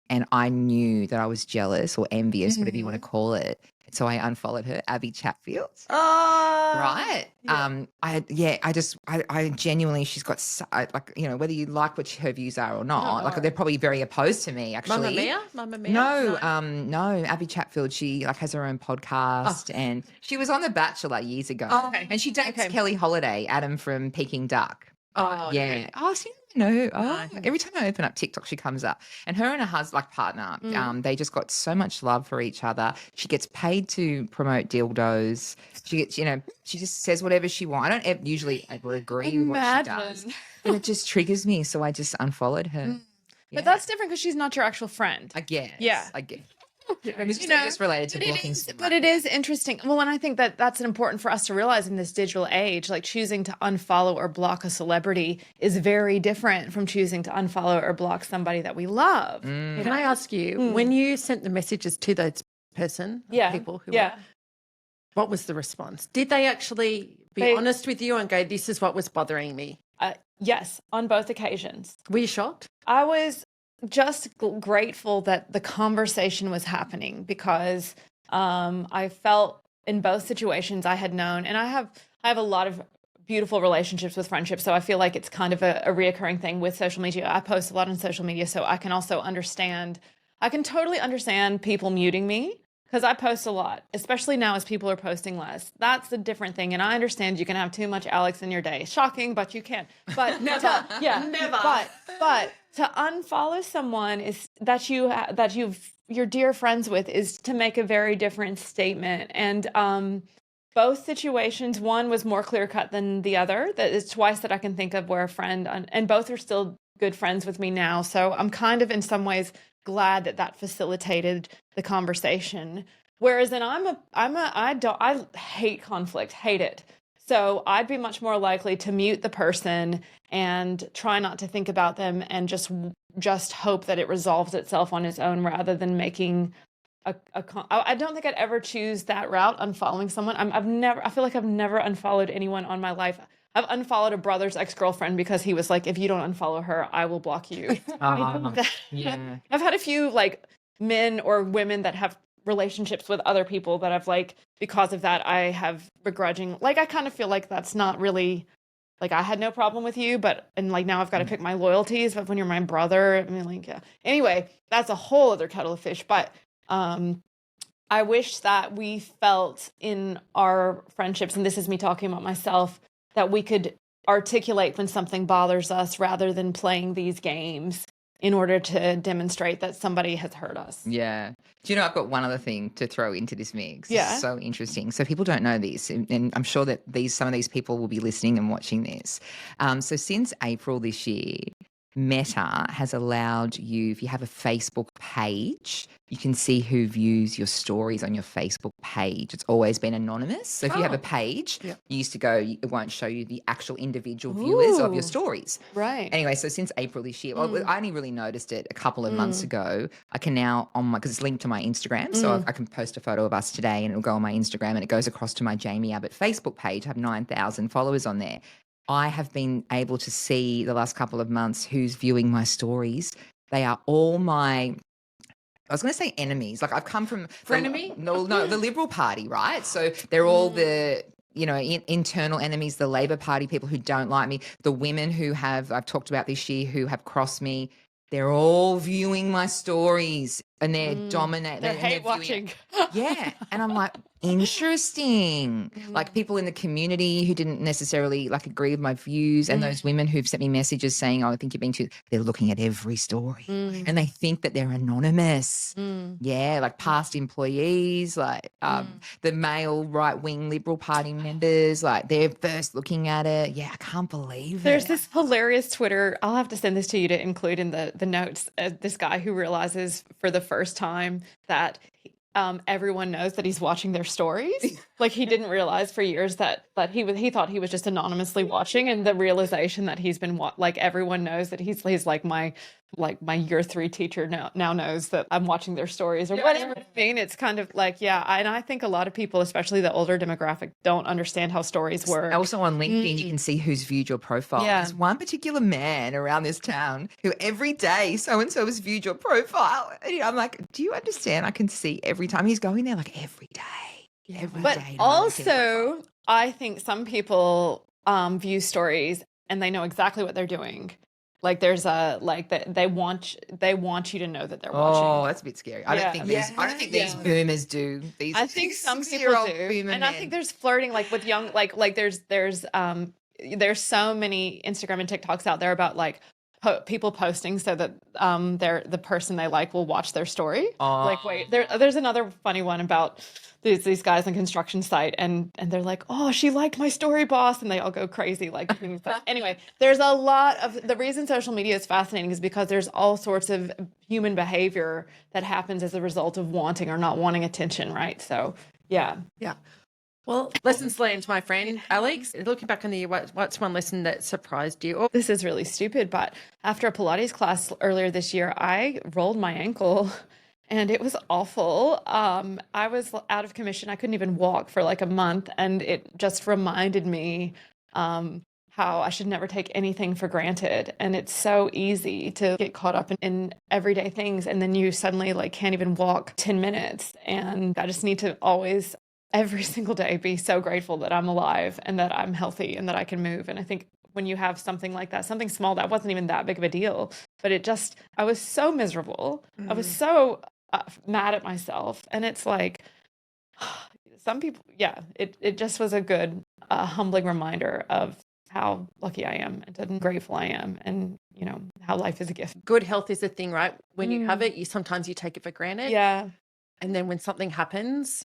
B: and I knew that I was jealous or envious, whatever you want to call it. So I unfollowed her, Abby Chatfield.
A: Oh,
B: right. Yeah. I genuinely, she's got like, you know, whether you like what her views are or not, like they're probably very opposed to me. Actually,
A: Mamma Mia.
B: No, Abby Chatfield. She like has her own podcast, and she was on The Bachelor years ago.
A: Oh, okay.
B: And she dates Kelly Holiday, Adam from Peking Duck.
A: Oh,
B: yeah. Oh, so you No. Oh, every time I open up TikTok, she comes up. And her and her husband, like partner, they just got so much love for each other. She gets paid to promote dildos. She gets, she just says whatever she wants. I don't usually ever agree with what she does. And it just triggers me. So I just unfollowed her.
C: But that's different because she's not your actual friend.
B: I guess.
C: Yeah.
B: I guess. It's just related to blocking.
C: But it is interesting. Well, and I think that that's important for us to realize in this digital age, like choosing to unfollow or block a celebrity is very different from choosing to unfollow or block somebody that we love.
A: Can I ask you, when you sent the messages to those people who what was the response? Did they actually be honest with you and go, this is what was bothering me?
C: Yes, on both occasions.
A: Were you shocked?
C: I was just grateful that the conversation was happening because I felt in both situations I had known, and I have a lot of beautiful relationships with friendships, so I feel like it's kind of a reoccurring thing with social media. I post a lot on social media, so I can also I can totally understand people muting me because I post a lot, especially now as people are posting less. That's a different thing, and I understand you can have too much Alex in your day. Shocking, but you can. But
A: never.
C: But to unfollow someone is that you're dear friends with is to make a very different statement. And both situations, one was more clear cut than the other. That is twice that I can think of where a friend and both are still good friends with me now. So I'm kind of in some ways glad that facilitated the conversation. Whereas then I hate conflict, hate it. So I'd be much more likely to mute the person and try not to think about them and just hope that it resolves itself on its own rather than making I don't think I'd ever choose that route, unfollowing someone. I feel like I've never unfollowed anyone on my life. I've unfollowed a brother's ex-girlfriend because he was like, if you don't unfollow her, I will block you.
B: Yeah.
C: I've had a few like men or women that have relationships with other people that I've like, because of that, I have begrudging, like, I kind of feel like that's not really, like, I had no problem with you, and like now I've got to pick my loyalties, but when you're my brother, I mean, like, yeah. Anyway, that's a whole other kettle of fish, but I wish that we felt in our friendships, and this is me talking about myself, that we could articulate when something bothers us rather than playing these games in order to demonstrate that somebody has hurt us.
B: Yeah. Do you know, I've got one other thing to throw into this mix.
C: Yeah.
B: It's so interesting. So people don't know this, and I'm sure that some of these people will be listening and watching this. So since April this year, Meta has allowed you, if you have a Facebook page, you can see who views your stories on your Facebook page. It's always been anonymous. So if you have a page, you used to go, it won't show you the actual individual viewers of your stories.
C: Right.
B: Anyway, so since April this year, well, I only really noticed it a couple of months ago. I can now, because it's linked to my Instagram, so I can post a photo of us today and it'll go on my Instagram and it goes across to my Jaimie Abbott Facebook page. I have 9,000 followers on there. I have been able to see the last couple of months who's viewing my stories. They are all I was going to say enemies. Like I've come from
A: Frenemy?
B: No, the Liberal Party, right? So they're all the internal enemies, the Labor Party people who don't like me, the women who I've talked about this year who have crossed me. They're all viewing my stories and they're dominating.
C: They're hate watching.
B: Yeah. And I'm like, interesting. Like people in the community who didn't necessarily like agree with my views and those women who've sent me messages saying, oh, I think you're being they're looking at every story and they think that they're anonymous. Yeah. Like past employees, like the male right-wing Liberal Party members, like they're first looking at it. Yeah. I can't believe
C: There's this hilarious Twitter. I'll have to send this to you to include in the notes. This guy who realizes for the first time that everyone knows that he's watching their stories. Like he didn't realize for years that he thought he was just anonymously watching, and the realization that he's been like everyone knows that he's like my year 3 teacher now knows that I'm watching their stories or whatever. I mean, it's kind of like, yeah. And I think a lot of people, especially the older demographic, don't understand how stories work.
B: Also on LinkedIn, you can see who's viewed your profile.
C: Yeah.
B: There's one particular man around this town who every day so-and-so has viewed your profile. And I'm like, do you understand? I can see every time he's going there, like every day. Every
C: but
B: day.
C: Also, I think some people view stories and they know exactly what they're doing. Like there's they want you to know that they're watching.
B: Oh, that's a bit scary. I don't think these boomers do.
C: I think some people do, and I think there's flirting like with young there's so many Instagram and TikToks out there about like people posting so that the person they like will watch their story.
B: Oh.
C: Like, wait, there's another funny one about these guys on construction site, and they're like, oh, she liked my story, boss, and they all go crazy like things. But anyway, there's a lot of the reason social media is fascinating is because there's all sorts of human behavior that happens as a result of wanting or not wanting attention, right? So yeah.
A: Well, lessons learned, my friend. Alex, looking back on the year, what's one lesson that surprised you?
C: This is really stupid, but after a Pilates class earlier this year, I rolled my ankle and it was awful. I was out of commission. I couldn't even walk for like a month, and it just reminded me how I should never take anything for granted. And it's so easy to get caught up in everyday things, and then you suddenly like can't even walk 10 minutes. And I just need to always every single day be so grateful that I'm alive and that I'm healthy and that I can move. And I think when you have something like that, something small that wasn't even that big of a deal, but I was so miserable. I was so mad at myself. And it's like, some people, it just was a good, humbling reminder of how lucky I am and grateful I am, and how life is a gift.
A: Good health is a thing, right? When you have it, sometimes you take it for granted.
C: Yeah.
A: And then when something happens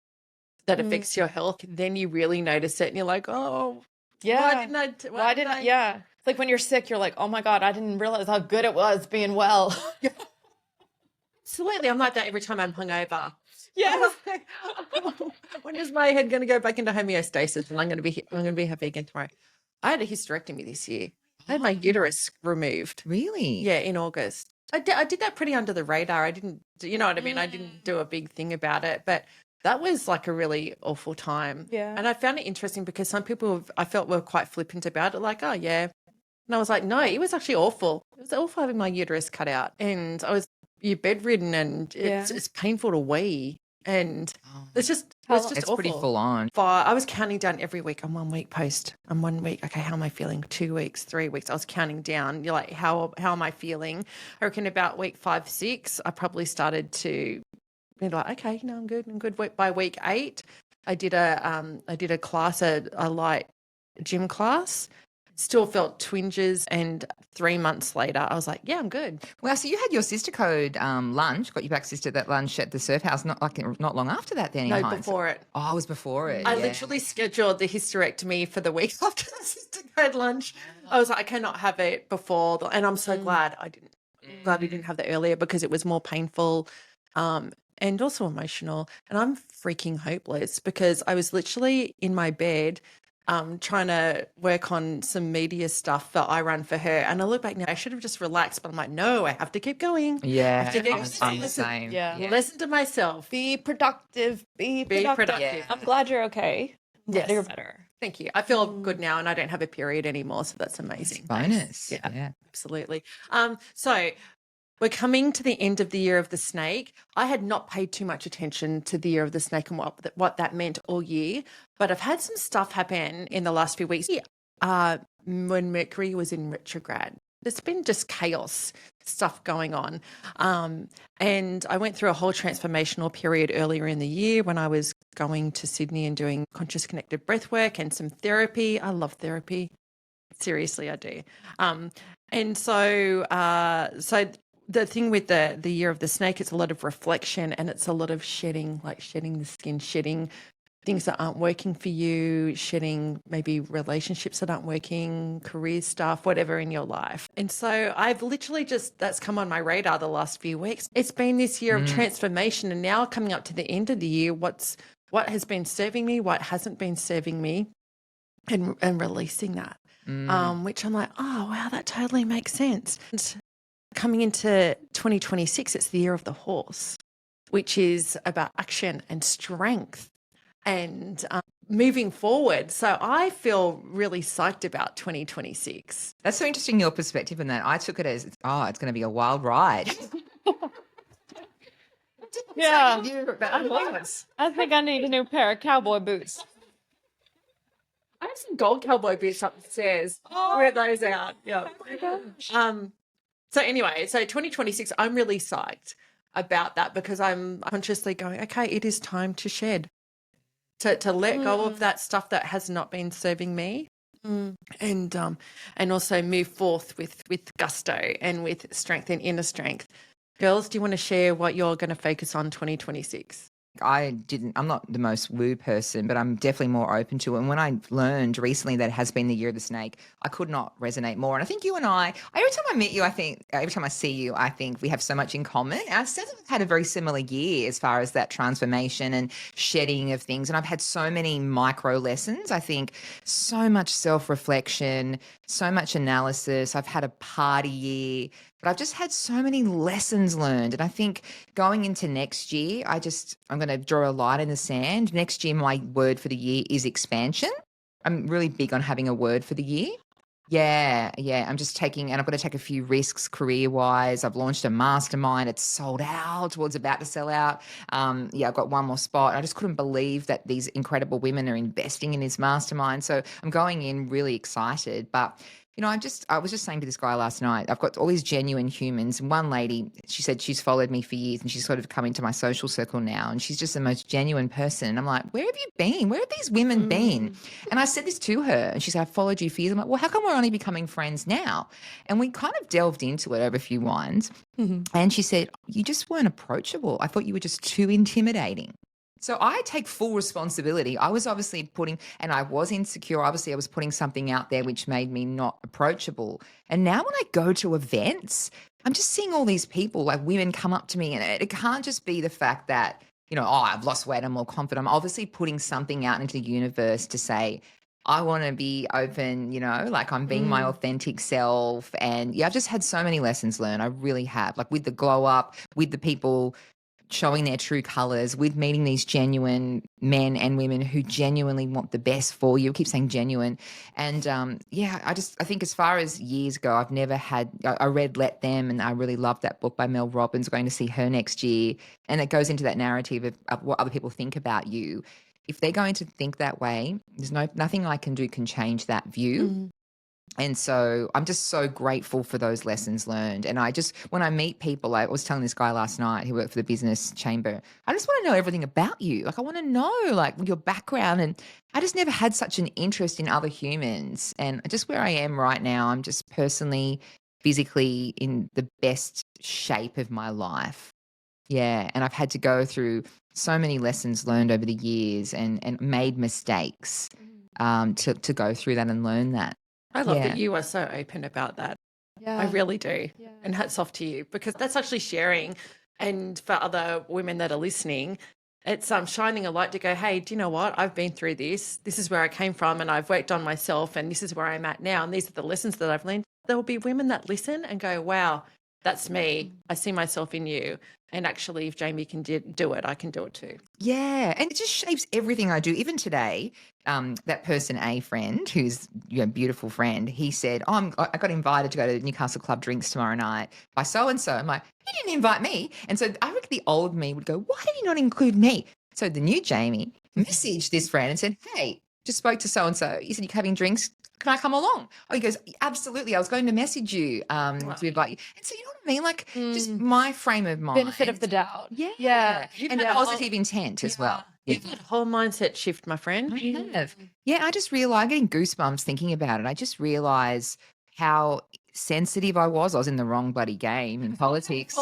A: that affects your health, then you really notice it and you're like, oh,
C: yeah.
A: why didn't I?
C: Yeah. It's like when you're sick, you're like, oh my God, I didn't realize how good it was being well.
A: Absolutely. I'm like that every time I'm hungover.
C: Yeah.
A: When is my head going to go back into homeostasis and I'm going to be happy again tomorrow? I had a hysterectomy this year. I had my uterus removed.
B: Really?
A: Yeah, in August. I did that pretty under the radar. I didn't, you know what I mean? I didn't do a big thing about it, but that was like a really awful time.
C: Yeah.
A: And I found it interesting because some people I felt were quite flippant about it, like, oh, yeah. And I was like, no, it was actually awful. It was awful having my uterus cut out. And I was bedridden, and it's painful to wee. And it's just awful.
B: Pretty full on.
A: I was counting down every week. I'm 1 week post. I'm 1 week. Okay, how am I feeling? 2 weeks, 3 weeks. I was counting down. You're like, how am I feeling? I reckon about week 5, 6, I probably started to be like, okay, I'm good. I'm good. By week 8, I did a class, a light gym class. Still felt twinges, and 3 months later, I was like, yeah, I'm good.
B: Well, so you had your sister code lunch, got your back sister that lunch at the surf house, not long after that then.
A: No, before it.
B: Oh, it was before it.
A: I literally scheduled the hysterectomy for the week after the sister code lunch. I was like, I cannot have it before, and I'm so glad I didn't. Glad we didn't have that earlier because it was more painful. And also emotional. And I'm freaking hopeless because I was literally in my bed trying to work on some media stuff that I run for her. And I look back now, I should have just relaxed, but I'm like, no, I have to keep going.
B: Yeah,
A: I have to
B: I'm the same.
C: Yeah.
A: Listen to myself.
C: Be productive. Be productive.
A: Yeah.
C: I'm glad you're okay.
A: Yes.
C: You're better.
A: Thank you. I feel good now, and I don't have a period anymore, so that's amazing.
B: Bonus.
A: Yeah, absolutely. So we're coming to the end of the year of the snake. I had not paid too much attention to the year of the snake and what that meant all year, but I've had some stuff happen in the last few weeks. When Mercury was in retrograde, there's been just chaos stuff going on. And I went through a whole transformational period earlier in the year when I was going to Sydney and doing conscious connected breath work and some therapy. I love therapy. Seriously, I do. And so the thing with the year of the snake, it's a lot of reflection, and it's a lot of shedding, like shedding the skin, shedding things that aren't working for you, shedding maybe relationships that aren't working, career stuff, whatever in your life. And so I've literally that's come on my radar the last few weeks. It's been this year of transformation, and now coming up to the end of the year, what has been serving me, what hasn't been serving me, and releasing that, which I'm like, oh, wow, that totally makes sense. And coming into 2026, it's the year of the horse, which is about action and strength and moving forward. So I feel really psyched about 2026.
B: That's so interesting, your perspective in that. I took it as, it's going to be a wild ride.
C: Yeah. I think I need a new pair of cowboy boots.
A: I have some gold cowboy boots upstairs. Wear those out. Yeah. So anyway, 2026, I'm really psyched about that because I'm consciously going, okay, it is time to shed, to let go of that stuff that has not been serving me, and also move forth with gusto and with strength and inner strength. Girls, do you want to share what you're going to focus on 2026?
B: I'm not the most woo person, but I'm definitely more open to it. And when I learned recently that it has been the year of the snake, I could not resonate more. And I think you and I, every time I meet you, every time I see you, I think we have so much in common. And I've had a very similar year as far as that transformation and shedding of things. And I've had so many micro lessons. I think so much self-reflection, so much analysis. I've had a party year, but I've just had so many lessons learned. And I think going into next year, I'm going to draw a line in the sand. Next year, my word for the year is expansion. I'm really big on having a word for the year. Yeah. I'm just taking, and I've got to take a few risks career-wise. I've launched a mastermind. It's sold out, well, it's about to sell out. I've got one more spot. I just couldn't believe that these incredible women are investing in this mastermind. So I'm going in really excited. But I was just saying to this guy last night, I've got all these genuine humans. And one lady, she said she's followed me for years and she's sort of come into my social circle now. And she's just the most genuine person. And I'm like, where have you been? Where have these women been? And I said this to her and she said, I've followed you for years. I'm like, well, how come we're only becoming friends now? And we kind of delved into it over a few wines. And she said, you just weren't approachable. I thought you were just too intimidating. So I take full responsibility. I was obviously and I was insecure. Obviously, I was putting something out there which made me not approachable. And now when I go to events, I'm just seeing all these people, like women come up to me, and it can't just be the fact that, I've lost weight, I'm more confident. I'm obviously putting something out into the universe to say, I want to be open, like I'm being my authentic self. And I've just had so many lessons learned. I really have, like with the glow up, with the people showing their true colors, with meeting these genuine men and women who genuinely want the best for you. I keep saying genuine. And I think as far as years go, I've never had, I read Let Them, and I really loved that book by Mel Robbins, going to see her next year. And it goes into that narrative of what other people think about you. If they're going to think that way, there's nothing I can do can change that view. And so I'm just so grateful for those lessons learned. And when I meet people, I was telling this guy last night who worked for the business chamber, I just want to know everything about you. Like I want to know like your background. And I just never had such an interest in other humans. And just where I am right now, I'm just personally, physically in the best shape of my life. Yeah. And I've had to go through so many lessons learned over the years and made mistakes to go through that and learn that.
A: I love that you are so open about that.
C: Yeah.
A: I really do.
C: Yeah.
A: And hats off to you, because that's actually sharing. And for other women that are listening, it's shining a light to go, hey, do you know what? I've been through this. This is where I came from, and I've worked on myself, and this is where I'm at now. And these are the lessons that I've learned. There will be women that listen and go, wow, that's me. I see myself in you. And actually, if Jaimie can do it, I can do it too.
B: Yeah. And it just shapes everything I do. Even today, that person A friend, who's a beautiful friend, he said, I got invited to go to Newcastle Club drinks tomorrow night by so-and-so. I'm like, he didn't invite me. And so I reckon the old me would go, why did he not include me? So the new Jaimie messaged this friend and said, hey, just spoke to so-and-so. He said, you're having drinks. Can I come along? Oh, he goes, absolutely. I was going to message you to invite you. And so, you know what I mean? Like just my frame of mind.
C: Benefit of the doubt.
B: Yeah. And positive intent as well.
A: You've had a whole mindset shift, my friend.
B: I have. Yeah, I just realised, I'm getting goosebumps thinking about it. I just realised how sensitive I was. I was in the wrong bloody game in politics.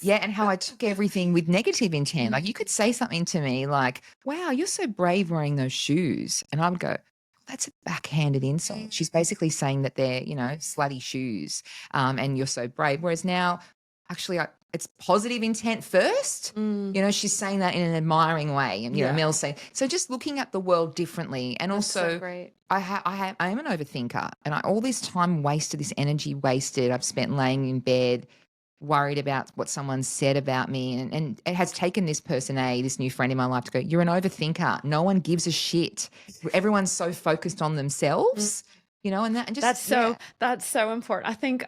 B: Yeah, and how I took everything with negative intent. Like you could say something to me like, wow, you're so brave wearing those shoes. And I would go, that's a backhanded insult. She's basically saying that they're, slutty shoes and you're so brave. Whereas now, actually, it's positive intent first. She's saying that in an admiring way. And, Mel's saying, so just looking at the world differently. And
C: That's
B: also,
C: so great.
B: I am an overthinker. And all this time wasted, this energy wasted, I've spent laying in bed, worried about what someone said about me. And it has taken this person A, this new friend in my life, to go, you're an overthinker. No one gives a shit. Everyone's so focused on themselves,
C: that's so important. I think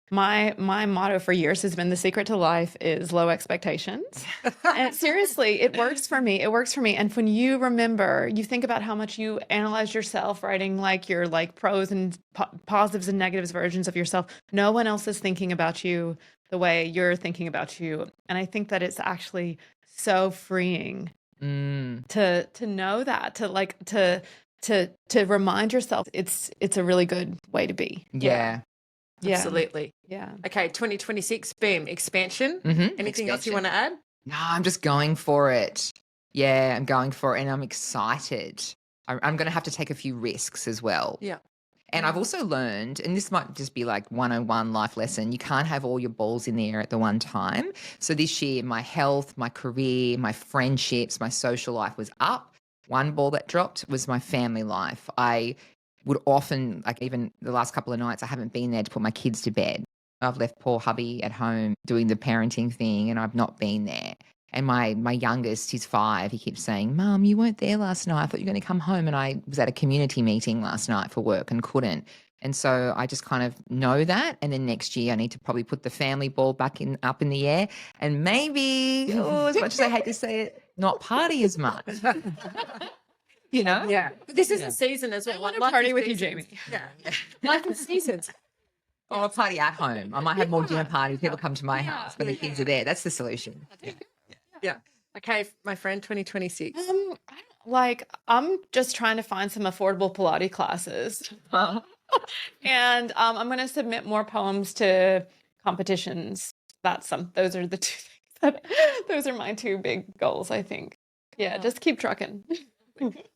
C: my motto for years has been the secret to life is low expectations. And seriously, it works for me. And when you remember, you think about how much you analyze yourself, writing like your pros and positives and negatives versions of yourself. No one else is thinking about you the way you're thinking about you. And I think that it's actually so freeing to know that, to to remind yourself it's a really good way to be.
B: Yeah.
A: Absolutely.
C: Yeah.
A: Okay, 2026, boom, expansion. Anything else you want to add?
B: No, I'm just going for it. Yeah, I'm going for it, and I'm excited. I'm going to have to take a few risks as well.
A: Yeah.
B: And I've also learned, and this might just be like 101 life lesson, you can't have all your balls in the air at the one time. So this year, my health, my career, my friendships, my social life was up. One ball that dropped was my family life. I would often, like even the last couple of nights, I haven't been there to put my kids to bed. I've left poor hubby at home doing the parenting thing, and I've not been there. And my youngest, he's 5, he keeps saying, Mum, you weren't there last night. I thought you were going to come home. And I was at a community meeting last night for work and couldn't. And so I just kind of know that. And then next year I need to probably put the family ball up in the air and maybe, as much as I hate to say it, not party as much. You know?
A: Yeah. But this is a season as well.
C: I want to party with you,
A: seasons.
C: Jaimie.
A: Yeah. Life is seasons.
B: Or a party at home. I might have more dinner parties. People come to my house when the kids are there. That's the solution.
A: Yeah. Okay, my friend, 2026.
C: I'm just trying to find some affordable Pilates classes. And I'm going to submit more poems to competitions. Those are the 2 things those are my 2 big goals, I think. Yeah, just keep trucking.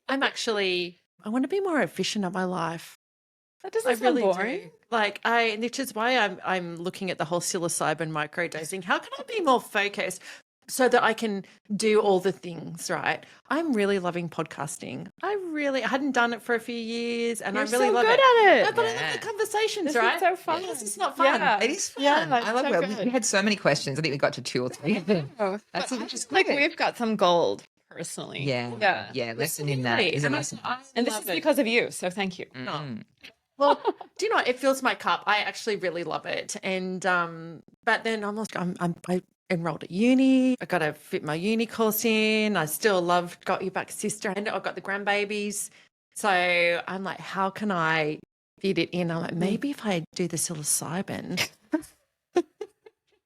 A: I want to be more efficient at my life.
C: That doesn't sound boring.
A: Do. Which is why I'm looking at the whole psilocybin microdosing. How can I be more focused so that I can do all the things, right? I'm really loving podcasting. I hadn't done it for a few years, and
C: You're
A: I really
C: so
A: love
C: good
A: it.
C: at it.
A: No, but I love the conversations,
C: This
A: right?
C: is so fun.
A: Yes, it's not fun.
C: Yeah.
B: It is fun.
C: Yeah,
B: I love
C: so
B: it.
C: good.
B: We had so many questions. I think we got to 2 or 3 of them.
C: That's
B: just
C: like
B: good.
C: we've got some gold personally.
B: Yeah. Lesson in that is
A: And
B: awesome.
C: And this is because of you, so thank you.
A: Well, do you know, it fills my cup. I actually really love it. And but then I enrolled at uni. I got to fit my uni course in. I still got you back sister, and I've got the grandbabies. So I'm like, how can I fit it in? I'm like, maybe if I do the psilocybin.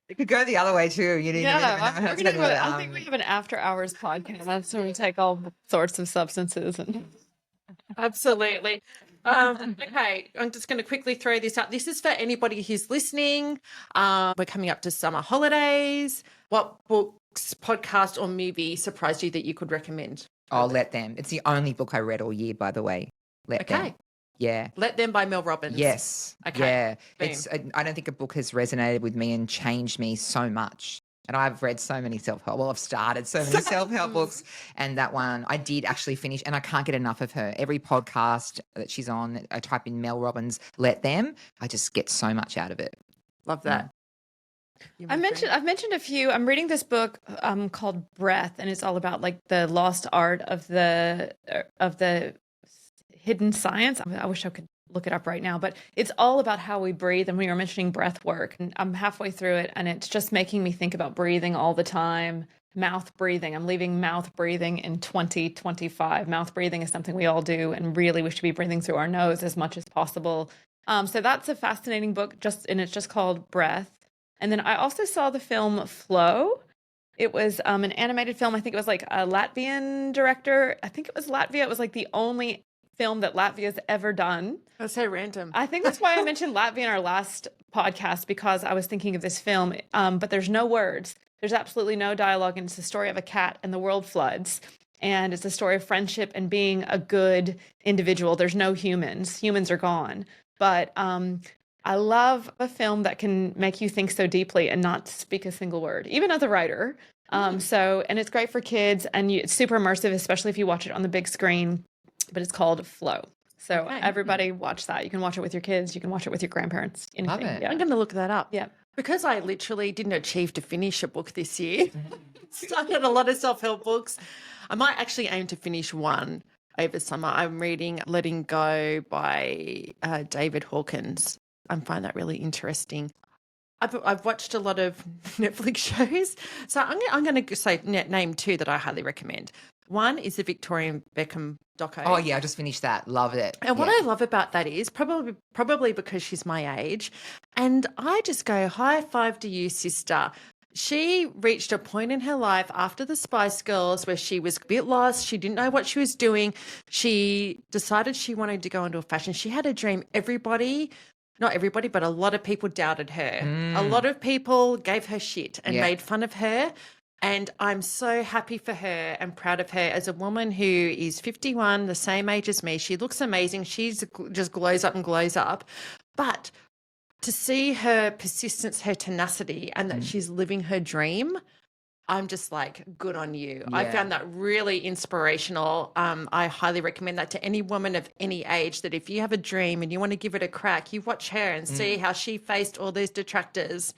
B: It could go the other way too. You need
C: I think we have an after hours podcast where we take all sorts of substances and
A: Absolutely. Okay, I'm just going to quickly throw this out. This is for anybody who's listening. We're coming up to summer holidays. What books, podcast, or movie surprised you that you could recommend?
B: Oh, Let Them. It's the only book I read all year, by the way. Let Them. Yeah.
A: Let Them by Mel Robbins.
B: Yes.
A: Okay.
B: Yeah. I don't think a book has resonated with me and changed me so much. And I've read so many self-help. Well, I've started so many self-help books. And that one I did actually finish, and I can't get enough of her. Every podcast that she's on, I type in Mel Robbins, Let Them. I just get so much out of it.
A: Love that.
C: I've mentioned a few. I'm reading this book called Breath, and it's all about like the lost art of the hidden science. I wish I could look it up right now, but it's all about how we breathe. And we were mentioning breath work, and I'm halfway through it, and it's just making me think about breathing all the time. Mouth breathing. I'm leaving mouth breathing in 2025. Mouth breathing is something we all do, and really we should be breathing through our nose as much as possible. So that's a fascinating book, and it's just called Breath. And then I also saw the film Flow. It was an animated film. I think it was like a Latvian director. I think it was Latvia. It was like the only film that Latvia's ever done.
A: That's so random.
C: I think that's why I mentioned Latvia in our last podcast, because I was thinking of this film, but there's no words. There's absolutely no dialogue, and it's the story of a cat and the world floods. And it's a story of friendship and being a good individual. There's no humans. Humans are gone. But I love a film that can make you think so deeply and not speak a single word, even as a writer. And it's great for kids, and it's super immersive, especially if you watch it on the big screen. But it's called Flow. So everybody watch that. You can watch it with your kids. You can watch it with your grandparents. Anything.
B: Love it.
C: Yeah.
A: I'm going to look that up.
C: Yeah.
A: Because I literally didn't achieve to finish a book this year. Started a lot of self-help books. I might actually aim to finish one over summer. I'm reading Letting Go by David Hawkins. I find that really interesting. I've watched a lot of Netflix shows. So I'm going to say name 2 that I highly recommend. One is the Victorian Beckham doco.
B: Oh, yeah, I just finished that. Love it.
A: And what I love about that is probably because she's my age, and I just go, high five to you, sister. she reached a point in her life after the Spice Girls where she was a bit lost. She didn't know what she was doing. She decided she wanted to go into a fashion. She had a dream. Not everybody, but a lot of people doubted her. A lot of people gave her shit and made fun of her. And I'm so happy for her and proud of her as a woman who is 51, the same age as me. She looks amazing. She's just glows up and glows up. But to see her persistence, her tenacity, and that she's living her dream, I'm just like, good on you.
B: Yeah.
A: I found that really inspirational. I highly recommend that to any woman of any age, that if you have a dream and you want to give it a crack, you watch her and see how she faced all these detractors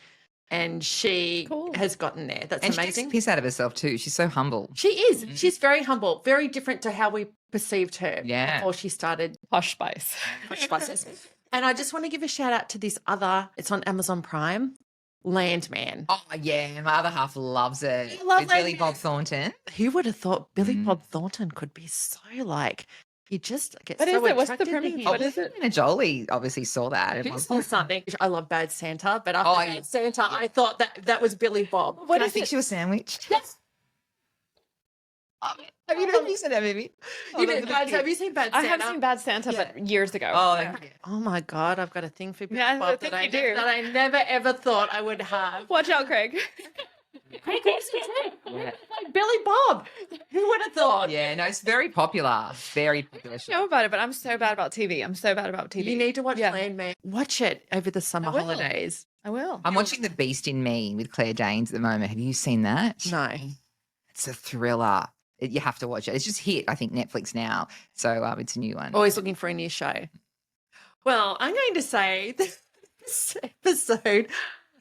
A: and she has gotten there. That's
B: And she
A: amazing.
B: takes the piss out of herself too. She's so humble.
A: She is. She's very humble, very different to how we perceived her before she started
C: Posh Spice.
A: Spices. And I just want to give a shout out to this other, it's on Amazon Prime, Landman.
B: Oh, yeah. My other half loves it.
A: I love
B: With Billy
A: Landman.
B: Bob Thornton.
A: Who would have thought Billy Bob Thornton could be so like, he just gets
C: What
A: so
C: is it? What's the
A: attracted to
C: premise?
A: him.
C: What is it?
B: Angelina Jolie obviously saw that.
A: Who saw something? I love Bad Santa, but after
B: yeah.
A: Bad Santa, I thought that was Billy Bob.
C: What
B: I
C: is
B: think
C: it?
B: she was sandwiched.
A: Yes.
B: Have you seen that movie?
A: Have you seen Bad Santa?
C: I have seen Bad Santa, but years ago.
A: Oh my God, I've got a thing for Billy
C: Yeah, I
A: Bob
C: think
A: that
C: you do.
A: I never ever thought I would have.
C: Watch out, Craig.
A: Like Billy Bob. Who would have thought?
B: Yeah, no, it's very popular. Very popular show.
C: know about it, but I'm so bad about TV. I'm so bad about TV.
A: You need to watch Landman. Watch it over the summer
C: will.
A: holidays.
C: I will.
B: I'm watching The Beast in Me with Claire Danes at the moment. Have you seen that?
A: No.
B: It's a thriller. You have to watch it. It's just hit, I think, Netflix now. So it's a new one.
A: Always looking for a new show. Well, I'm going to say this episode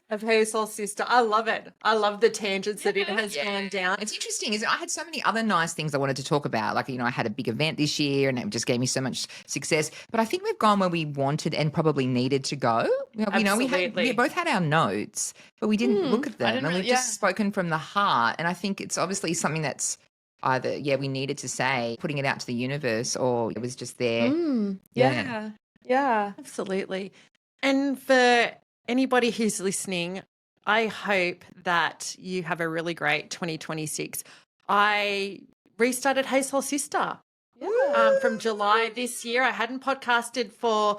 A: of Hey Soul Sista, I love it. I love the tangents that it has gone down.
B: It's interesting. I had so many other nice things I wanted to talk about. Like, I had a big event this year and it just gave me so much success. But I think we've gone where we wanted and probably needed to go. We both had our notes, but we didn't look at them. And we've just spoken from the heart. And I think it's obviously something that's either, we needed to say, putting it out to the universe, or it was just there.
C: Yeah.
A: Absolutely. And for anybody who's listening, I hope that you have a really great 2026. I restarted Hey Soul Sista from July this year. I hadn't podcasted for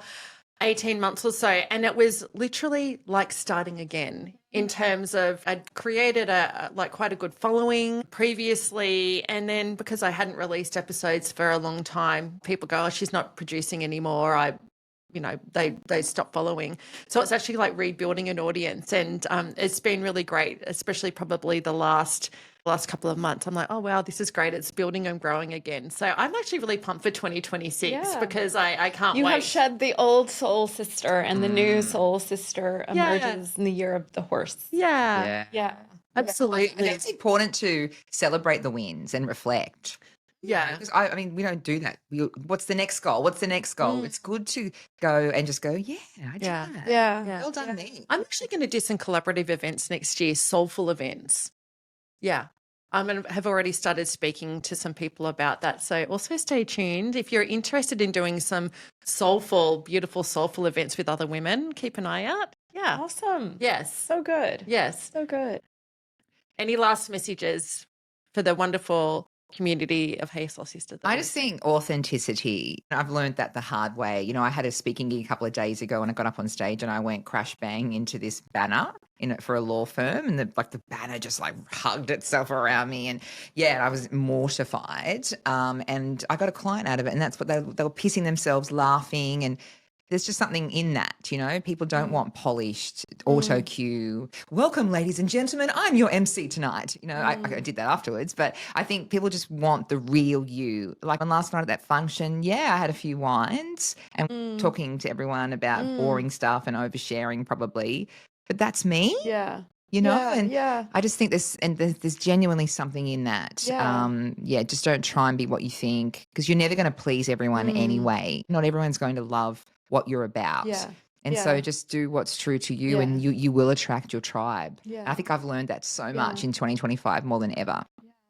A: 18 months or so, and it was literally like starting again in terms of I'd created quite a good following previously, and then because I hadn't released episodes for a long time, people go, oh, she's not producing anymore. They stopped following. So it's actually like rebuilding an audience, and it's been really great, especially probably the last couple of months. I'm like, oh, wow, this is great. It's building and growing again. So I'm actually really pumped for 2026 because I can't wait.
C: You have shed the old soul sister and the new soul sister emerges in the year of the horse.
A: Yeah. Absolutely.
B: I think it's important to celebrate the wins and reflect.
A: Yeah.
B: Because I mean, we don't do that. What's the next goal? It's good to go and just go, I did that.
C: Yeah.
B: Well done, me.
A: I'm actually going to do some collaborative events next year, soulful events. Yeah. I'm going to have already started speaking to some people about that. So also stay tuned. If you're interested in doing some beautiful soulful events with other women, keep an eye out. Yeah.
C: Awesome.
A: Yes.
C: So good.
A: Yes.
C: So good.
A: Any last messages for the wonderful community of Hey Soul Sista?
B: I just think authenticity. I've learned that the hard way. I had a speaking gig a couple of days ago and I got up on stage and I went crash bang into this banner for a law firm, and the banner just like hugged itself around me, and I was mortified. And I got a client out of it, and that's what they were pissing themselves laughing, and there's just something in that, people don't want polished auto cue. Welcome, ladies and gentlemen. I'm your MC tonight. I did that afterwards, but I think people just want the real you. Like on last night at that function, I had a few wines and talking to everyone about boring stuff and oversharing probably, but that's me.
C: Yeah.
B: I just think there's genuinely something in that. Just don't try and be what you think, because you're never going to please everyone anyway. Not everyone's going to love what you're about. So just do what's true to you, and you will attract your tribe. I think I've learned that so much in 2025 more than ever.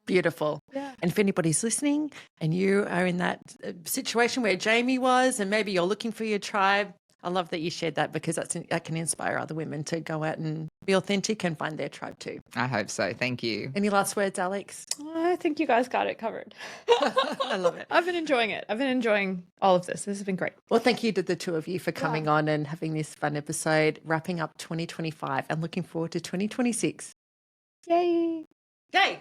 A: Beautiful. And if anybody's listening and you are in that situation where Jaimie was, and maybe you're looking for your tribe, I love that you shared that because that can inspire other women to go out and be authentic and find their tribe too.
B: I hope so. Thank you.
A: Any last words, Alex?
C: I think you guys got it covered.
A: I love it.
C: I've been enjoying it. I've been enjoying all of this. This has been great.
A: Well, thank you to the two of you for coming on and having this fun episode, wrapping up 2025 and looking forward to 2026.
C: Yay.
A: Yay!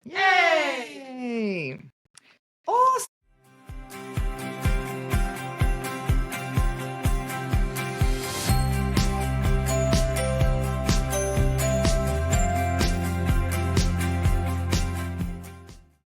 B: Yay!